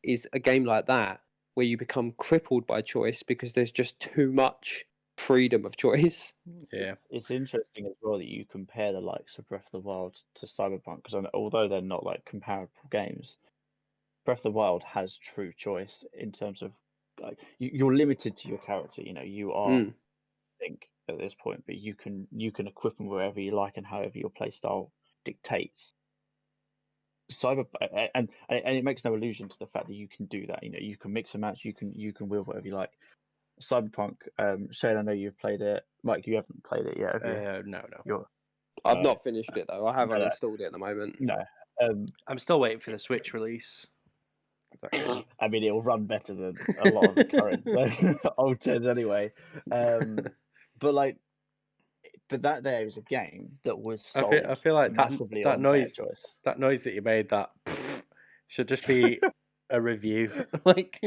is a game like that where you become crippled by choice because there's just too much freedom of choice. Yeah, It's interesting as well that you compare the likes of Breath of the Wild to Cyberpunk, because although they're not like comparable games, Breath of the Wild has true choice in terms of like you're limited to your character. You know, you are I think at this point, but you can equip them wherever you like and however your playstyle dictates. And it makes no allusion to the fact that you can do that. You know, you can mix and match. You can wield whatever you like. Cyberpunk, Shane, I know you've played it. Mike, you haven't played it yet, have you? No. I've not finished it though. I haven't No. installed it at the moment. No. I'm still waiting for the Switch release. I mean, it'll run better than a lot of the current old turns anyway. But that there is a game that was sold I feel like massively that on noise, player choice. that noise that you made, that should just be a review. Like,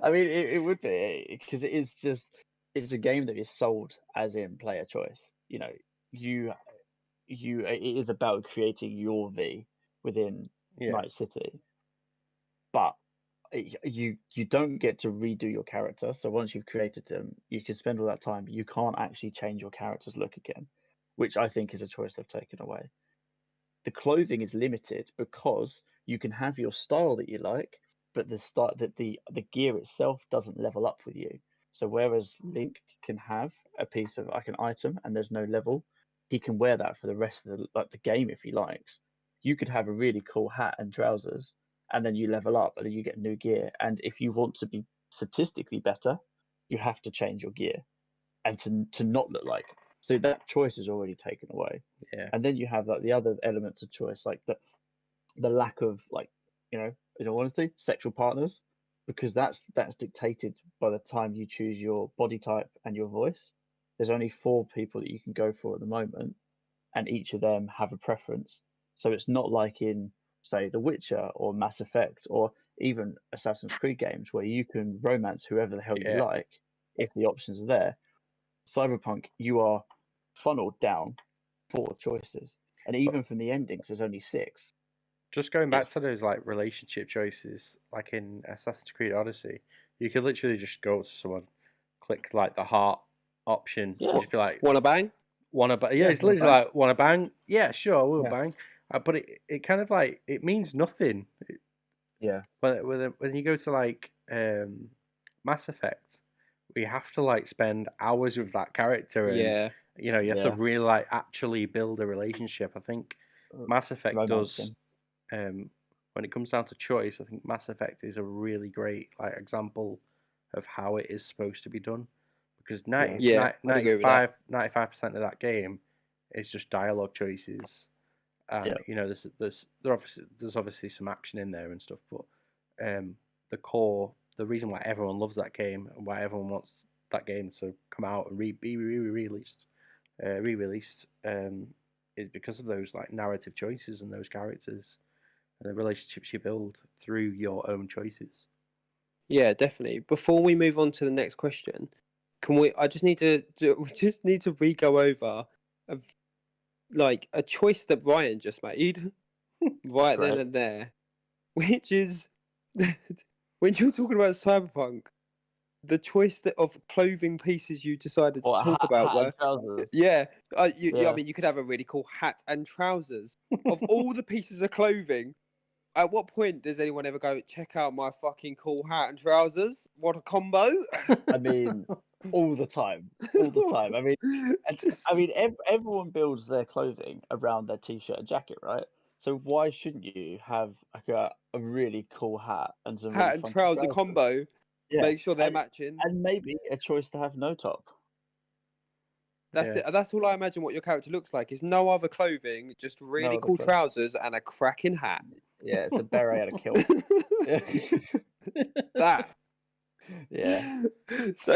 I mean, it would be, because it's a game that is sold as in player choice. You know, it is about creating your V within Night City, but you don't get to redo your character. So once you've created them, you can spend all that time, but you can't actually change your character's look again, which I think is a choice they've taken away. The clothing is limited because you can have your style that you like, but the gear itself doesn't level up with you. So whereas Link can have a piece of like an item and there's no level, he can wear that for the rest of the game if he likes. You could have a really cool hat and trousers, and then you level up and then you get new gear. And if you want to be statistically better, you have to change your gear and to not look like. So that choice is already taken away. Yeah. And then you have like the other elements of choice, like the lack of, like, you know, in all honesty, sexual partners, because that's dictated by the time you choose your body type and your voice. There's only 4 people that you can go for at the moment, and each of them have a preference. So it's not like in, say, The Witcher or Mass Effect or even Assassin's Creed games where you can romance whoever the hell you like if the options are there. Cyberpunk, you are funneled down 4 choices, and even from the endings, there's only 6. Just going back to those like relationship choices, like in Assassin's Creed Odyssey, you could literally just go to someone, click like the heart option, just be like, "Wanna bang? Wanna bang?" Yeah, it's literally like, "Wanna bang?" Yeah, sure, we'll bang. But it kind of like, it means nothing. When you go to like Mass Effect, we have to like spend hours with that character, and you know, you have to really like actually build a relationship. I think Mass Effect does. When it comes down to choice, I think Mass Effect is a really great like example of how it is supposed to be done, because 95% of that game is just dialogue choices, and you know, there's obviously some action in there and stuff, but the reason why everyone loves that game and why everyone wants that game to come out and be re-released is because of those like narrative choices and those characters and the relationships you build through your own choices. Yeah, definitely. Before we move on to the next question, we just need to re-go over like a choice that Ryan just made right then and there, which is when you were talking about Cyberpunk, the choice of clothing pieces you decided to talk about were I mean, you could have a really cool hat and trousers. Of all the pieces of clothing, At what point does anyone ever go, check out my fucking cool hat and trousers? What a combo! I mean, all the time, all the time. I mean, Just everyone builds their clothing around their t-shirt and jacket, right? So why shouldn't you have like a really cool hat and some really hat and funky trouser trousers? combo. Yeah, Make sure they're matching. and maybe a choice to have no top. That's Yeah. it. That's all I imagine what your character looks like. Is no other clothing, just really other cool clothes. trousers and a cracking hat. Yeah, it's a beret and a kilt. That. Yeah. So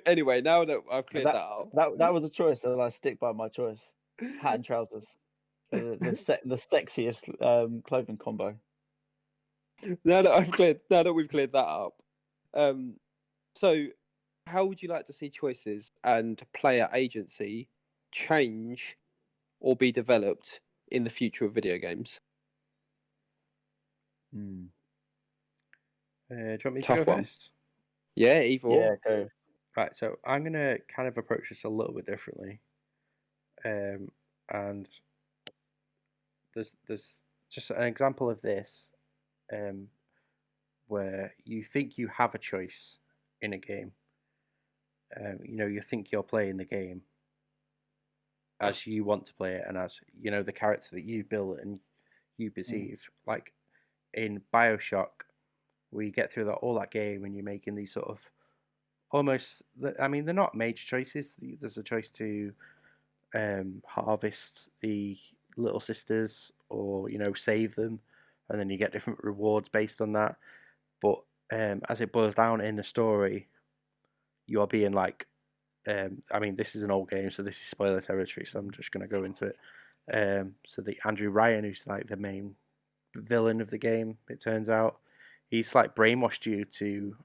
anyway, now that I've But cleared that up, that was a choice, and I stick by my choice. Hat and trousers, the sexiest clothing combo. now that we've cleared that up, so how would you like to see choices and player agency change or be developed in the future of video games? Hmm. Do you want me to Tough go one. first? Yeah, either or. Yeah, go. Right, so I'm gonna kind of approach this a little bit differently, and there's just an example of this, where you think you have a choice in a game. You think you're playing the game as you want to play it, and as the character that you've built and you perceive. Like in BioShock, where you get through all that game and you're making these sort of almost, I mean, they're not major choices. There's a choice to harvest the little sisters, or save them, and then you get different rewards based on that. But as it boils down in the story, you are being like, I mean, this is an old game, so this is spoiler territory, so I'm just going to go into it. So the Andrew Ryan, who's like the main villain of the game, it turns out, he's like brainwashed you to.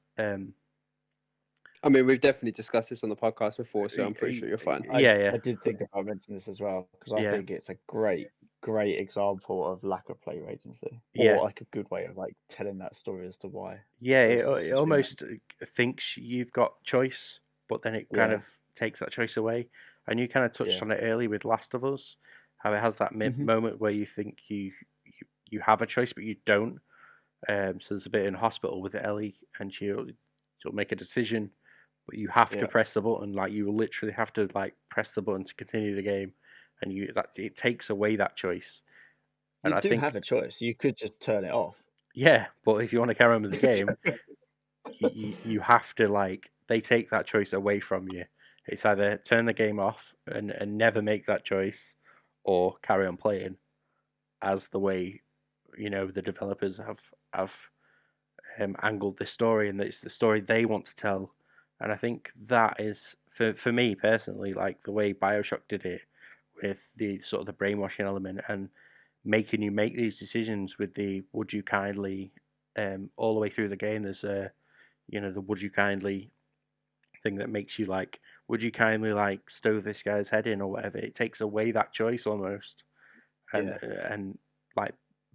I mean, we've definitely discussed this on the podcast before, so I'm pretty sure you're fine. Yeah. I did think about mentioning this as well, because I Yeah. think it's a great example of lack of player agency, Yeah. or like a good way of like telling that story as to why. Yeah, those it decisions almost thinks you've got choice, but then it kind Yeah. of takes that choice away. And you kind of touched Yeah. on it early with Last of Us, how it has that moment where you think you have a choice, but you don't. So there's a bit in hospital with Ellie, and she'll make a decision, but you have to Yeah. press the button. Like, you literally have to like press the button to continue the game, and it takes away that choice. And You I do think, have a choice. You could just turn it off. yeah, but if you want to carry on with the game, you have to, like, they take that choice away from you. It's either turn the game off and never make that choice, or carry on playing as the way the developers have angled this story, and it's the story they want to tell. And I think that is, for me personally, like the way BioShock did it, with the sort of the brainwashing element and making you make these decisions with the would you kindly, all the way through the game. There's the would you kindly thing that makes you like, would you kindly like stow this guy's head in or whatever. It takes away that choice almost, and and like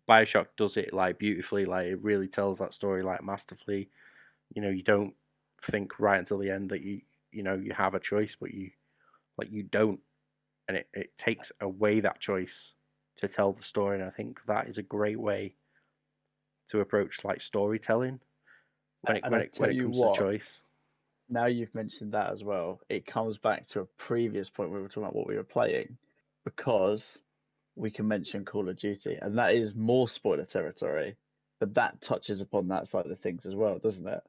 BioShock does it like beautifully. Like, it really tells that story like masterfully. You don't think right until the end that you have a choice, but you don't, and it takes away that choice to tell the story. And I think that is a great way to approach like storytelling when it comes to choice. Now you've mentioned that as well, it comes back to a previous point where we were talking about what we were playing, because we can mention Call of Duty, and that is more spoiler territory, but that touches upon that side of things as well, doesn't it?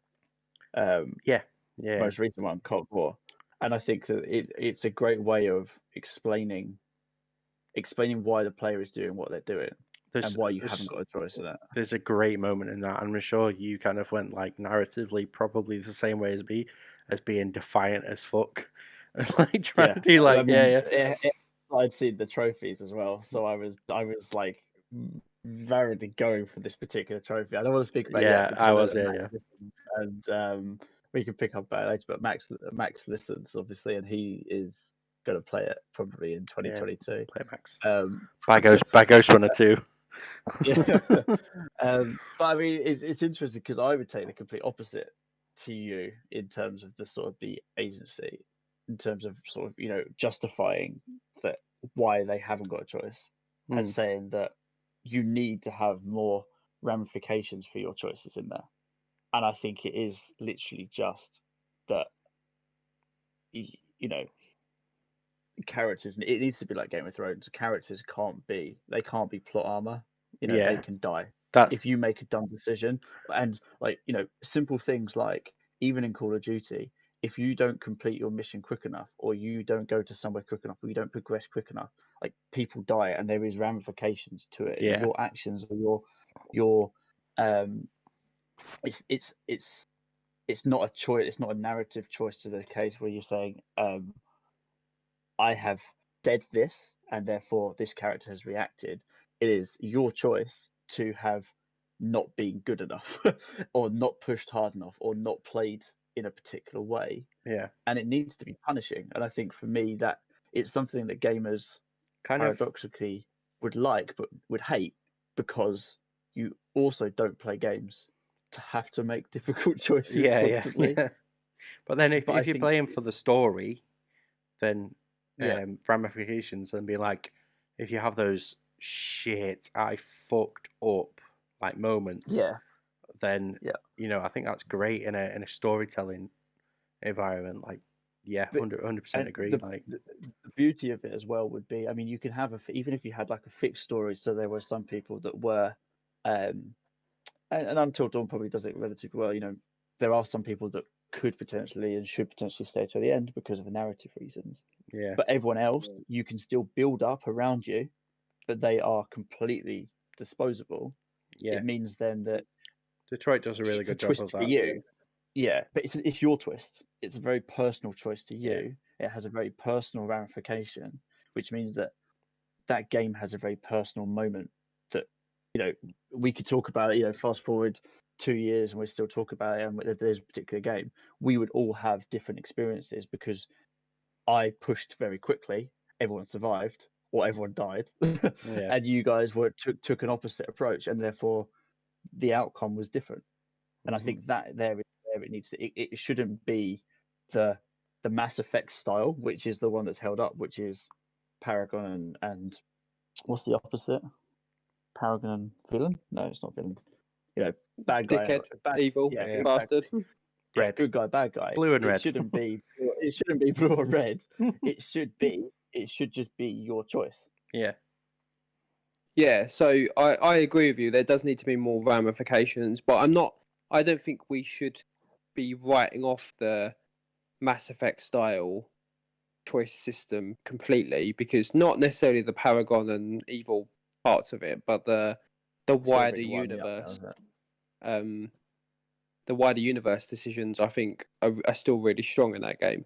Yeah. Most recent one, Cold War, and I think that it's a great way of explaining why the player is doing what they're doing, and why you haven't got a choice in it. There's a great moment in that, and I'm sure you kind of went like narratively probably the same way as me, as being defiant as fuck, and like trying to do like, I'd seen the trophies as well, so I was like very going for this particular trophy. I don't want to speak about it yet, I was and we can pick up later. But Max listens obviously, and he is going to play it probably in 2022. Play Max. By Ghost Runner 2. Yeah. But I mean, it's interesting because I would take the complete opposite to you in terms of the sort of the agency, in terms of sort of justifying that why they haven't got a choice, and saying that you need to have more ramifications for your choices in there. And I think it is literally just that, you know, characters. It needs to be like Game of Thrones. Characters can't be plot armor. You know, they can die if you make a dumb decision. And like, you know, simple things like even in Call of Duty, if you don't complete your mission quick enough, or you don't go to somewhere quick enough, or you don't progress quick enough, like people die, and there is ramifications to it. Yeah. Your actions or your it's not a choice. It's not a narrative choice to the case where you're saying, I have said this, and therefore this character has reacted. It is your choice to have not been good enough, or not pushed hard enough, or not played in a particular way. Yeah. And it needs to be punishing. And I think for me that it's something that gamers paradoxically would like, but would hate, because you also don't play games to have to make difficult choices constantly. Yeah. But then if you're playing for the story, then ramifications, and be like, if you have those shit, I fucked up like moments, then you know, I think that's great in a storytelling environment. Like, 100% agree. The beauty of it as well would be, I mean, you can have even if you had like a fixed story. So there were some people that were, and Until Dawn probably does it relatively well. You know, there are some people that could potentially and should potentially stay to the end because of the narrative reasons. Yeah. But everyone else, you can still build up around you, but they are completely disposable. Yeah. It means then that Detroit does a really good job of that. For you. Yeah, but it's your twist. It's a very personal choice to you. It has a very personal ramification, which means that that game has a very personal moment that, you know, we could talk about it. You know, fast forward 2 years and we still talk about it, and there's a particular game, we would all have different experiences because I pushed very quickly, everyone survived, or everyone died, and you guys took an opposite approach, and therefore the outcome was different. And I think that there it needs to. It shouldn't be the Mass Effect style, which is the one that's held up, which is Paragon and what's the opposite? Paragon and villain? No, it's not villain. You know, bad guy, dickhead, evil, bastard. Good guy, bad guy. Blue and red. It shouldn't be blue or red. It should just be your choice. Yeah. Yeah, so I agree with you. There does need to be more ramifications, but I don't think we should be writing off the Mass Effect style choice system completely, because not necessarily the Paragon and evil parts of it, but the wider universe. The wider universe decisions, I think, are still really strong in that game.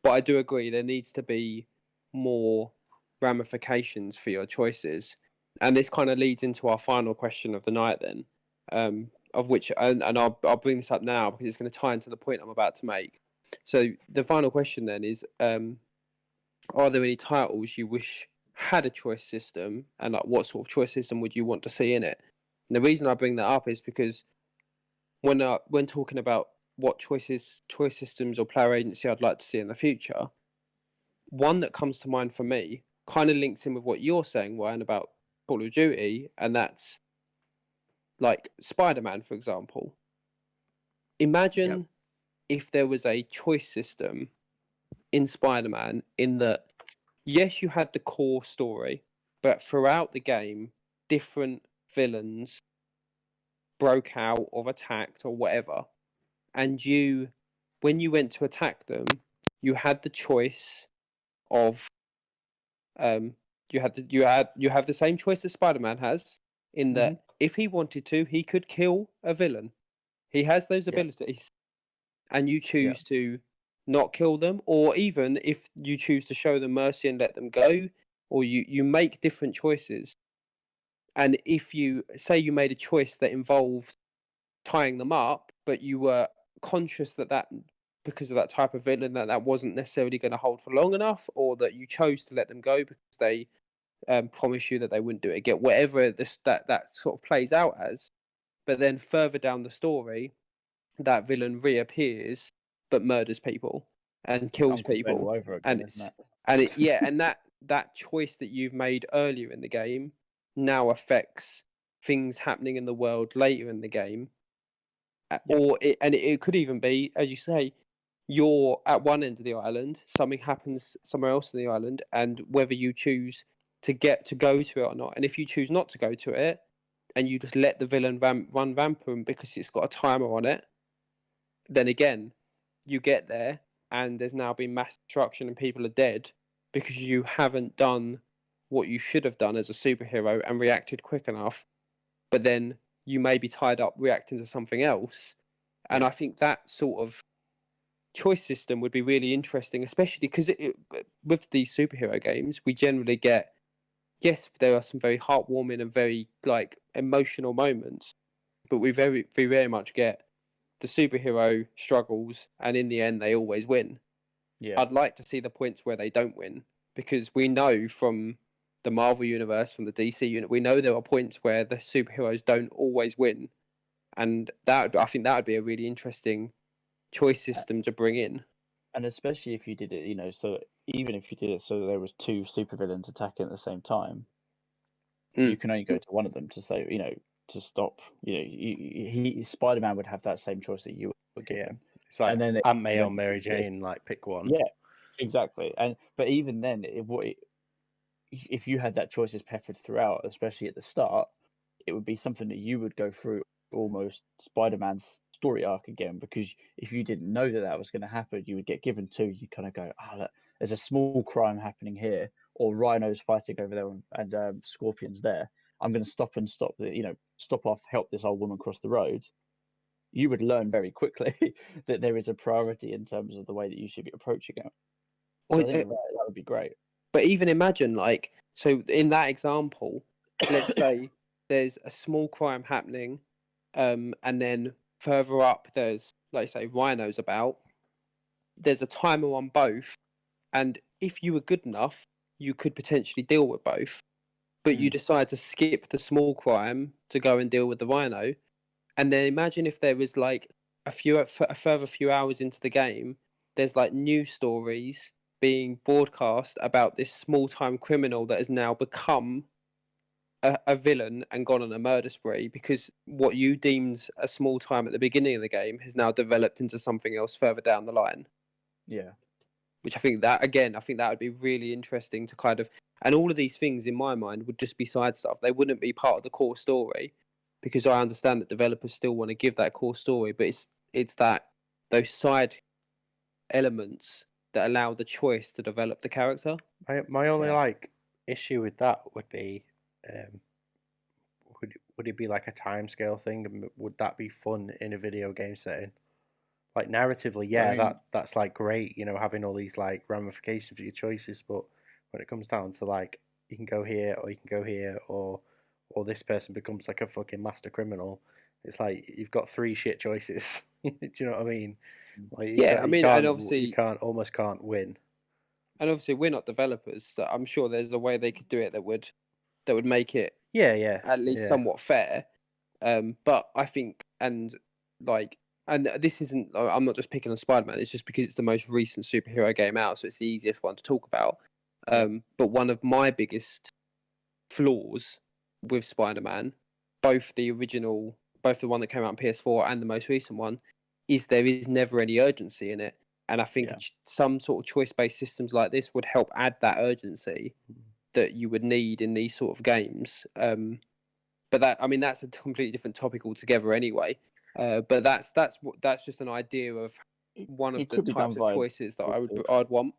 But I do agree there needs to be more ramifications for your choices. And this kind of leads into our final question of the night then, of which, and I'll bring this up now because it's going to tie into the point I'm about to make. So the final question then is, are there any titles you wish had a choice system, and like what sort of choice system would you want to see in it? And the reason I bring that up is because when talking about what choice systems or player agency I'd like to see in the future, one that comes to mind for me kind of links in with what you're saying, Ryan, about Call of Duty, and that's like Spider-Man, for example. Imagine if there was a choice system in Spider-Man in that, yes, you had the core story, but throughout the game, different villains broke out or attacked or whatever, and when you went to attack them, you had the choice of you have the same choice that Spider-Man has, in that if he wanted to, he could kill a villain. He has those abilities, and you choose to not kill them, or even if you choose to show them mercy and let them go, or you make different choices. And if you say you made a choice that involved tying them up, but you were conscious that because of that type of villain that wasn't necessarily going to hold for long enough, or that you chose to let them go because they promised you that they wouldn't do it again, whatever that sort of plays out as. But then further down the story, that villain reappears but murders people and kills people, again, and that choice that you've made earlier in the game now affects things happening in the world later in the game, Yeah. or it could even be, as you say, you're at one end of the island, something happens somewhere else in the island, and whether you choose to go to it or not, and if you choose not to go to it, and you just let the villain run rampant because it's got a timer on it, then again, you get there and there's now been mass destruction and people are dead because you haven't done what you should have done as a superhero and reacted quick enough. But then you may be tied up reacting to something else. And I think that sort of choice system would be really interesting, especially because with these superhero games, we generally get, yes, there are some very heartwarming and very like emotional moments, but we very much get the superhero struggles, and in the end, they always win. Yeah. I'd like to see the points where they don't win, because we know from the Marvel universe, from the DC unit, we know there are points where the superheroes don't always win, and that I think that would be a really interesting choice system to bring in. And especially if you did it, so even if you did it so there was two supervillains attacking at the same time, you can only go to one of them to say, to stop. Spider-Man would have that same choice that you would get. Yeah. It's like And then Aunt May or Mary Jane, like pick one. Yeah, exactly. But even then, if you had that choice as peppered throughout, especially at the start, it would be something that you would go through almost Spider-Man's story arc again, because if you didn't know that was going to happen, you would get given two. You kind of go, look, there's a small crime happening here, or rhinos fighting over there, and scorpions there. I'm going to stop off, help this old woman cross the road. You would learn very quickly that there is a priority in terms of the way that you should be approaching it. So I think that would be great. But even imagine, like, so in that example, let's say there's a small crime happening, and then further up there's, like, say, rhinos about. There's a timer on both, and if you were good enough, you could potentially deal with both. But you decide to skip the small crime to go and deal with the rhino, and then imagine if there was like a further few hours into the game, there's like news stories being broadcast about this small-time criminal that has now become a villain and gone on a murder spree, because what you deemed a small time at the beginning of the game has now developed into something else further down the line. Yeah. Which I think that would be really interesting to kind of, and all of these things in my mind would just be side stuff. They wouldn't be part of the core story, because I understand that developers still want to give that core story, but it's that those side elements that allow the choice to develop the character. My only issue with that would be, would it be like a timescale thing? And would that be fun in a video game setting? Like narratively, that's like great, having all these like ramifications for your choices. But when it comes down to like, you can go here or you can go here, or this person becomes like a fucking master criminal, it's like you've got three shit choices. Do you know what I mean? Like, and obviously you almost can't win. And obviously, we're not developers, so I'm sure there's a way they could do it that would make it at least somewhat fair. But I think, and this isn't, I'm not just picking on Spider-Man, it's just because it's the most recent superhero game out, so it's the easiest one to talk about. But one of my biggest flaws with Spider-Man, both the one that came out on PS4 and the most recent one, is there is never any urgency in it. And I think some sort of choice-based systems like this would help add that urgency that you would need in these sort of games. But that's a completely different topic altogether anyway. But that's just an idea of one of the types of choices that I'd want.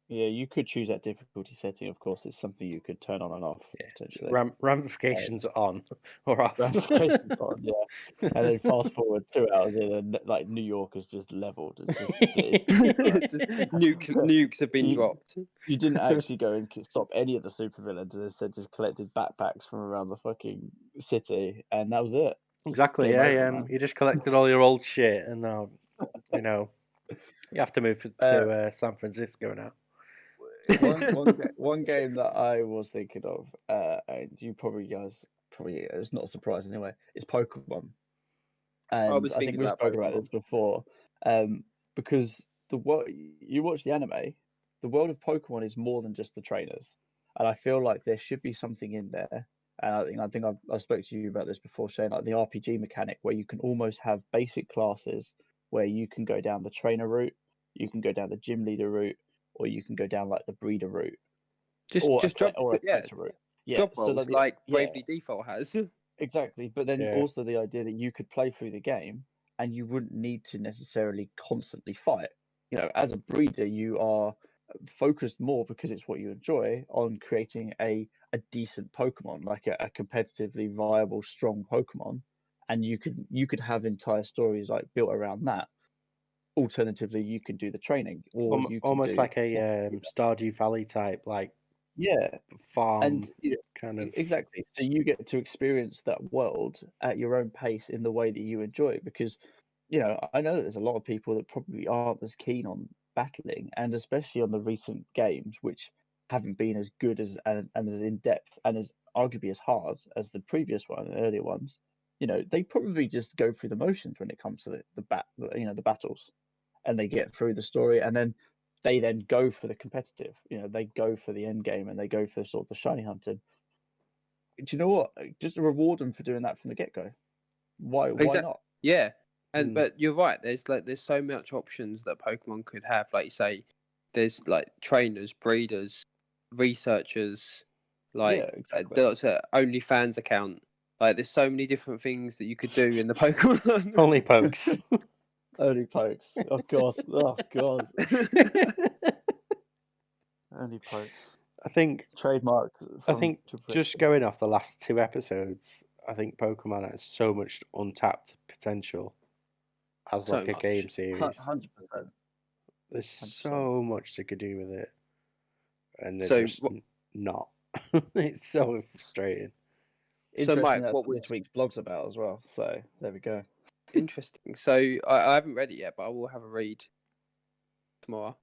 Yeah, you could choose that difficulty setting. Of course, it's something you could turn on and off potentially. Ramifications on or off. Ramifications on, yeah. And then fast forward 2 hours in, and like New York is just leveled. Nukes have been dropped. You didn't actually go and stop any of the supervillains. Instead, just collected backpacks from around the fucking city, and that was it. Exactly. You just collected all your old shit, and now you have to move to San Francisco now. One game that I was thinking of, and you probably it's not a surprise anyway, is Pokemon. And I think we've spoken about this before, because you watch the anime, the world of Pokemon is more than just the trainers, and I feel like there should be something in there And I think I've spoke to you about this before, Shane, like the RPG mechanic where you can almost have basic classes where you can go down the trainer route, you can go down the gym leader route, or you can go down like the breeder route, or Just job, a yeah, collector route. Yeah, job so roles like like yeah, Bravely Default has. exactly. But then Yeah. also the idea that you could play through the game and you wouldn't need to necessarily constantly fight. You know, as a breeder, you are focused more because it's what you enjoy on creating a decent Pokemon, like a competitively viable, strong Pokemon, and you could have entire stories like built around that. Alternatively, you could do the training, or you could Almost do like a Stardew Valley type, like yeah, farm and you know, kind of. exactly. So you get to experience that world at your own pace in the way that you enjoy it. Because, you know, I know that there's a lot of people that probably aren't as keen on battling, and especially on the recent games, which haven't been as good as and as in depth and as arguably as hard as the previous one, the earlier ones. You know, they probably just go through the motions when it comes to the battles, and they get through the story, and then they then go for the competitive. You know, they go for the end game and they go for sort of the shiny hunting. Do you know what? Just reward them for doing that from the get go. Why? Why Exactly. not? Yeah, and Mm. but you're right. There's so much options that Pokemon could have. Like you say, there's like trainers, breeders, researchers, Yeah, like exactly. there's an OnlyFans account. Like there's so many different things that you could do in the Pokemon. Only pokes. Only pokes. Oh god. Oh god. Only pokes. I think Trademarked I from think Triple just going off the last two episodes, I think Pokemon has so much untapped potential as So like a game much. series. 100%. There's 100%. so much they could do with it, and they're So just not. It's so frustrating. So, Interesting. Mike, That's what what would this week's blog's about as well. So there we go. interesting? So I haven't read it yet, but I will have a read tomorrow.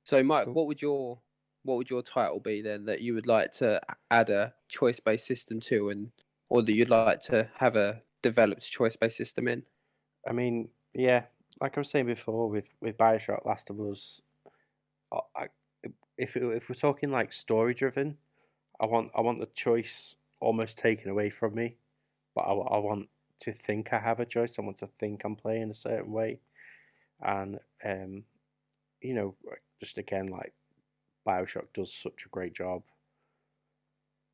So, Mike, Cool. what would your title be then that you would like to add a choice-based system to, and or that you'd like to have a developed choice-based system in? I mean, yeah, like I was saying before with Bioshock, Last of Us. I, if we're talking like story driven, I want the choice almost taken away from me, but I want to think I have a choice. I want to think I'm playing a certain way, and just again like Bioshock does such a great job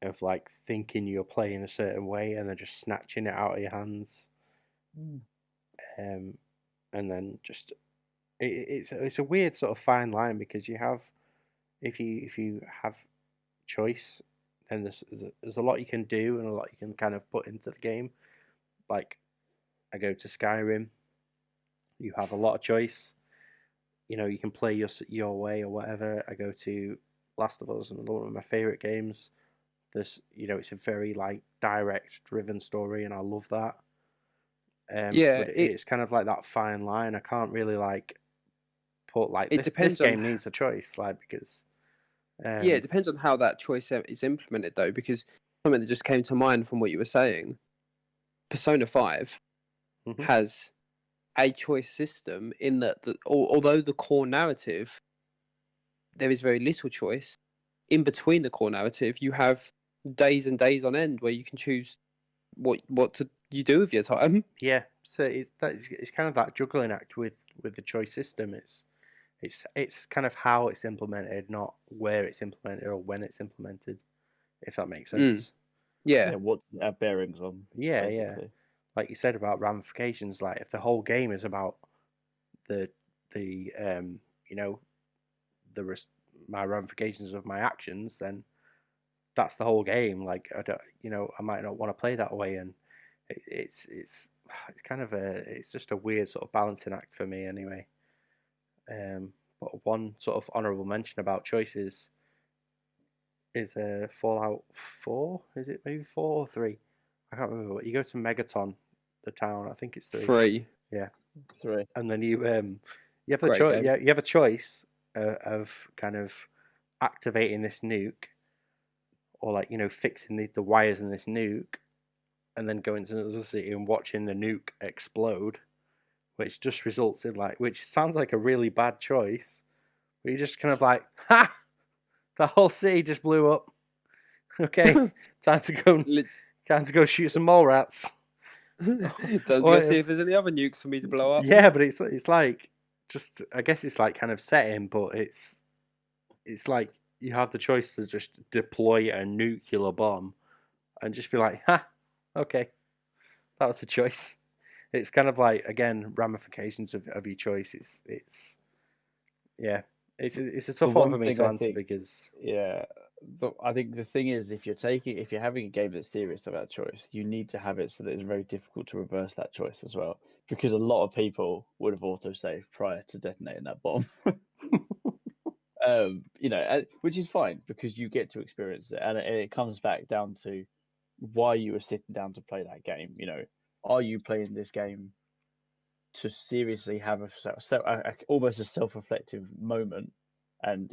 of like thinking you're playing a certain way and then just snatching it out of your hands, um, and then just it's a weird sort of fine line because you have if you have choice, then there's a lot you can do and a lot you can kind of put into the game. Like I go to Skyrim, you have a lot of choice. You know, you can play your way or whatever. I go to Last of Us, and one of my favorite games. It's a very like direct, driven story, and I love that. Yeah, But it's kind of like that fine line. I can't really like put like it this depends on game needs a choice, like because yeah, it depends on how that choice is implemented though, because something that just came to mind from what you were saying, Persona 5 mhm. has a choice system in that although the core narrative there is very little choice in between the core narrative, you have days and days on end where you can choose what to you do with your time. Yeah, so it's kind of that juggling act with the choice system. It's kind of how it's implemented, not where it's implemented or when it's implemented, if that makes sense. Yeah, Yeah, what does it have bearings on? Yeah, Basically. like you said about ramifications. Like if the whole game is about the you know my ramifications of my actions, then that's the whole game. Like I might not want to play that way, and it's kind of it's just a weird sort of balancing act for me anyway. But one sort of honourable mention about choices is Fallout 4. Is it maybe 4 or 3? I can't remember. But you go to Megaton, the town. I think it's 3. free. Yeah, 3. and then you have the Great choice. game. Yeah, you have a choice of kind of activating this nuke, or like fixing the wires in this nuke, and then going to another city and watching the nuke explode, which just results in which sounds like a really bad choice, but you're just kind of like, ha! The whole city just blew up. Okay, time to go. Time to go shoot some mole rats. Time to go see if there's any other nukes for me to blow up. Yeah, but it's like just I guess it's like kind of setting, but it's like you have the choice to just deploy a nuclear bomb and just be like, ha, okay, that was the choice. It's kind of like again ramifications of your choice. It's a tough one for me to answer because I think the thing is if you're having a game that's serious about choice, you need to have it so that it's very difficult to reverse that choice as well. Because a lot of people would have autosaved prior to detonating that bomb. Which is fine because you get to experience it, and it comes back down to why you were sitting down to play that game. Are you playing this game to seriously have almost a self-reflective moment, and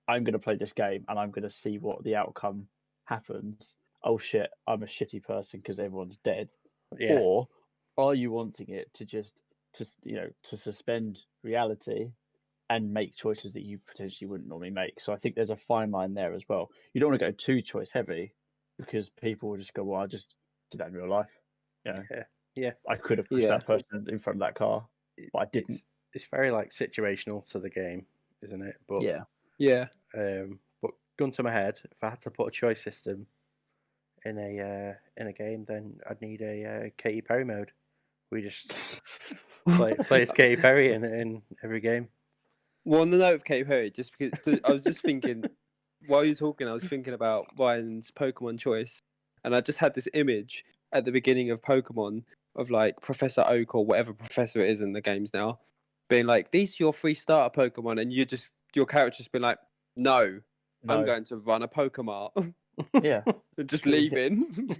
I'm going to play this game and I'm going to see what the outcome happens. Oh shit, I'm a shitty person because everyone's dead. Yeah. Or are you wanting it to suspend reality and make choices that you potentially wouldn't normally make? So I think there's a fine line there as well. You don't want to go too choice heavy because people will just go, well, I just did that in real life. Yeah. I could have pushed that person in front of that car, but I didn't. It's very like situational to the game, isn't it? But yeah. But gun to my head, if I had to put a choice system in a game, then I'd need a Katy Perry mode. We just play as Katy Perry in every game. Well, on the note of Katy Perry, just because I was just thinking while you're talking, I was thinking about Ryan's Pokemon choice, and I just had this image at the beginning of Pokemon of like Professor Oak or whatever professor it is in the games now, being like, "These are your 3 starter Pokemon," and your character's been like, "No, I'm going to run a Pokemon." Yeah, just leaving.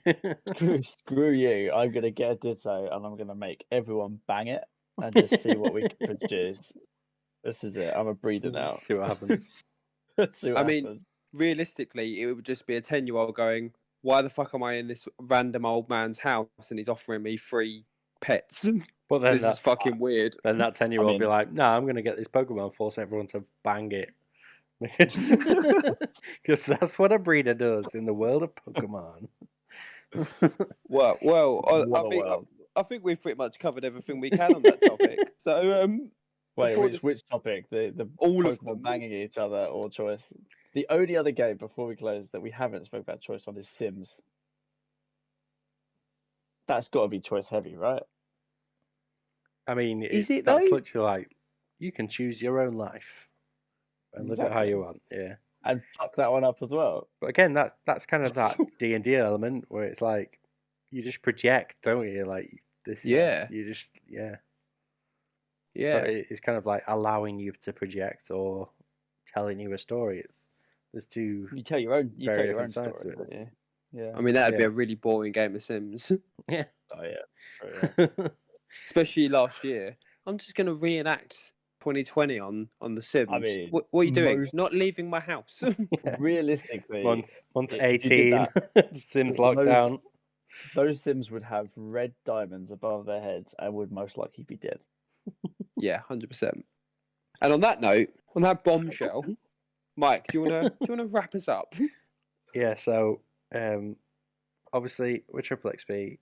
Screw you! I'm gonna get a Ditto and I'm gonna make everyone bang it and just see what we can produce. This is it. I'm a breeder now. See what happens. I mean, realistically, it would just be a 10-year-old going, "Why the fuck am I in this random old man's house and he's offering me 3 pets? But then this is fucking weird." Then that 10-year-old will be like, "No, I'm going to get this Pokemon, force everyone to bang it." Because that's what a breeder does in the world of Pokemon. I think we've pretty much covered everything we can on that topic. So, which topic? The all Pokemon of them banging each other or choice? The only other game before we close that we haven't spoke about choice on is Sims. That's got to be choice heavy, right? I mean, is it that's though? literally like you can choose your own life and live it how you want. Yeah, and fuck that one up as well. But again, that's kind of that D&D element where it's like you just project, don't you? Like this. Yeah. You just Yeah. So it's kind of like allowing you to project or telling you a story. There's two. You tell your own. You tell your own sides story. to it. Yeah. I mean, that'd be a really boring game of Sims. Yeah. Oh yeah. Yeah. Especially last year. I'm just gonna reenact 2020 on The Sims. I mean, what are you doing? Not leaving my house. Realistically, month 18, Sims lockdown. Those Sims would have red diamonds above their heads and would most likely be dead. Yeah, 100%. And on that note, on that bombshell, Mike, do you wanna wrap us up? Yeah. So, obviously with Triple XP,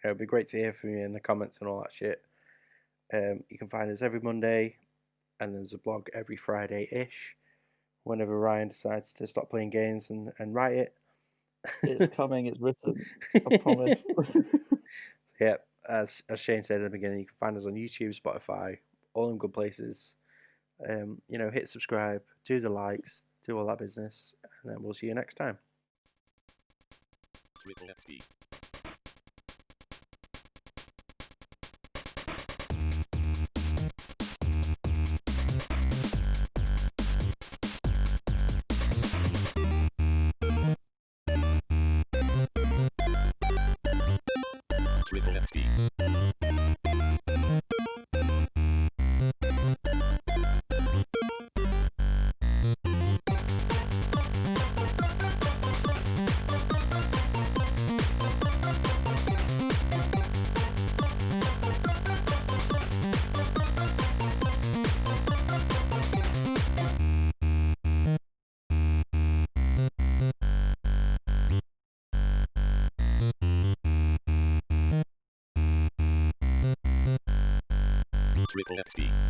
it'd be great to hear from you in the comments and all that shit. You can find us every Monday, and there's a blog every Friday-ish. Whenever Ryan decides to stop playing games and write it. It's coming. It's written. I promise. Yeah, as Shane said at the beginning, you can find us on YouTube, Spotify, all in good places. Hit subscribe, do the likes, do all that business, and then we'll see you next time. Triple FP. Triple FP. Triple XP.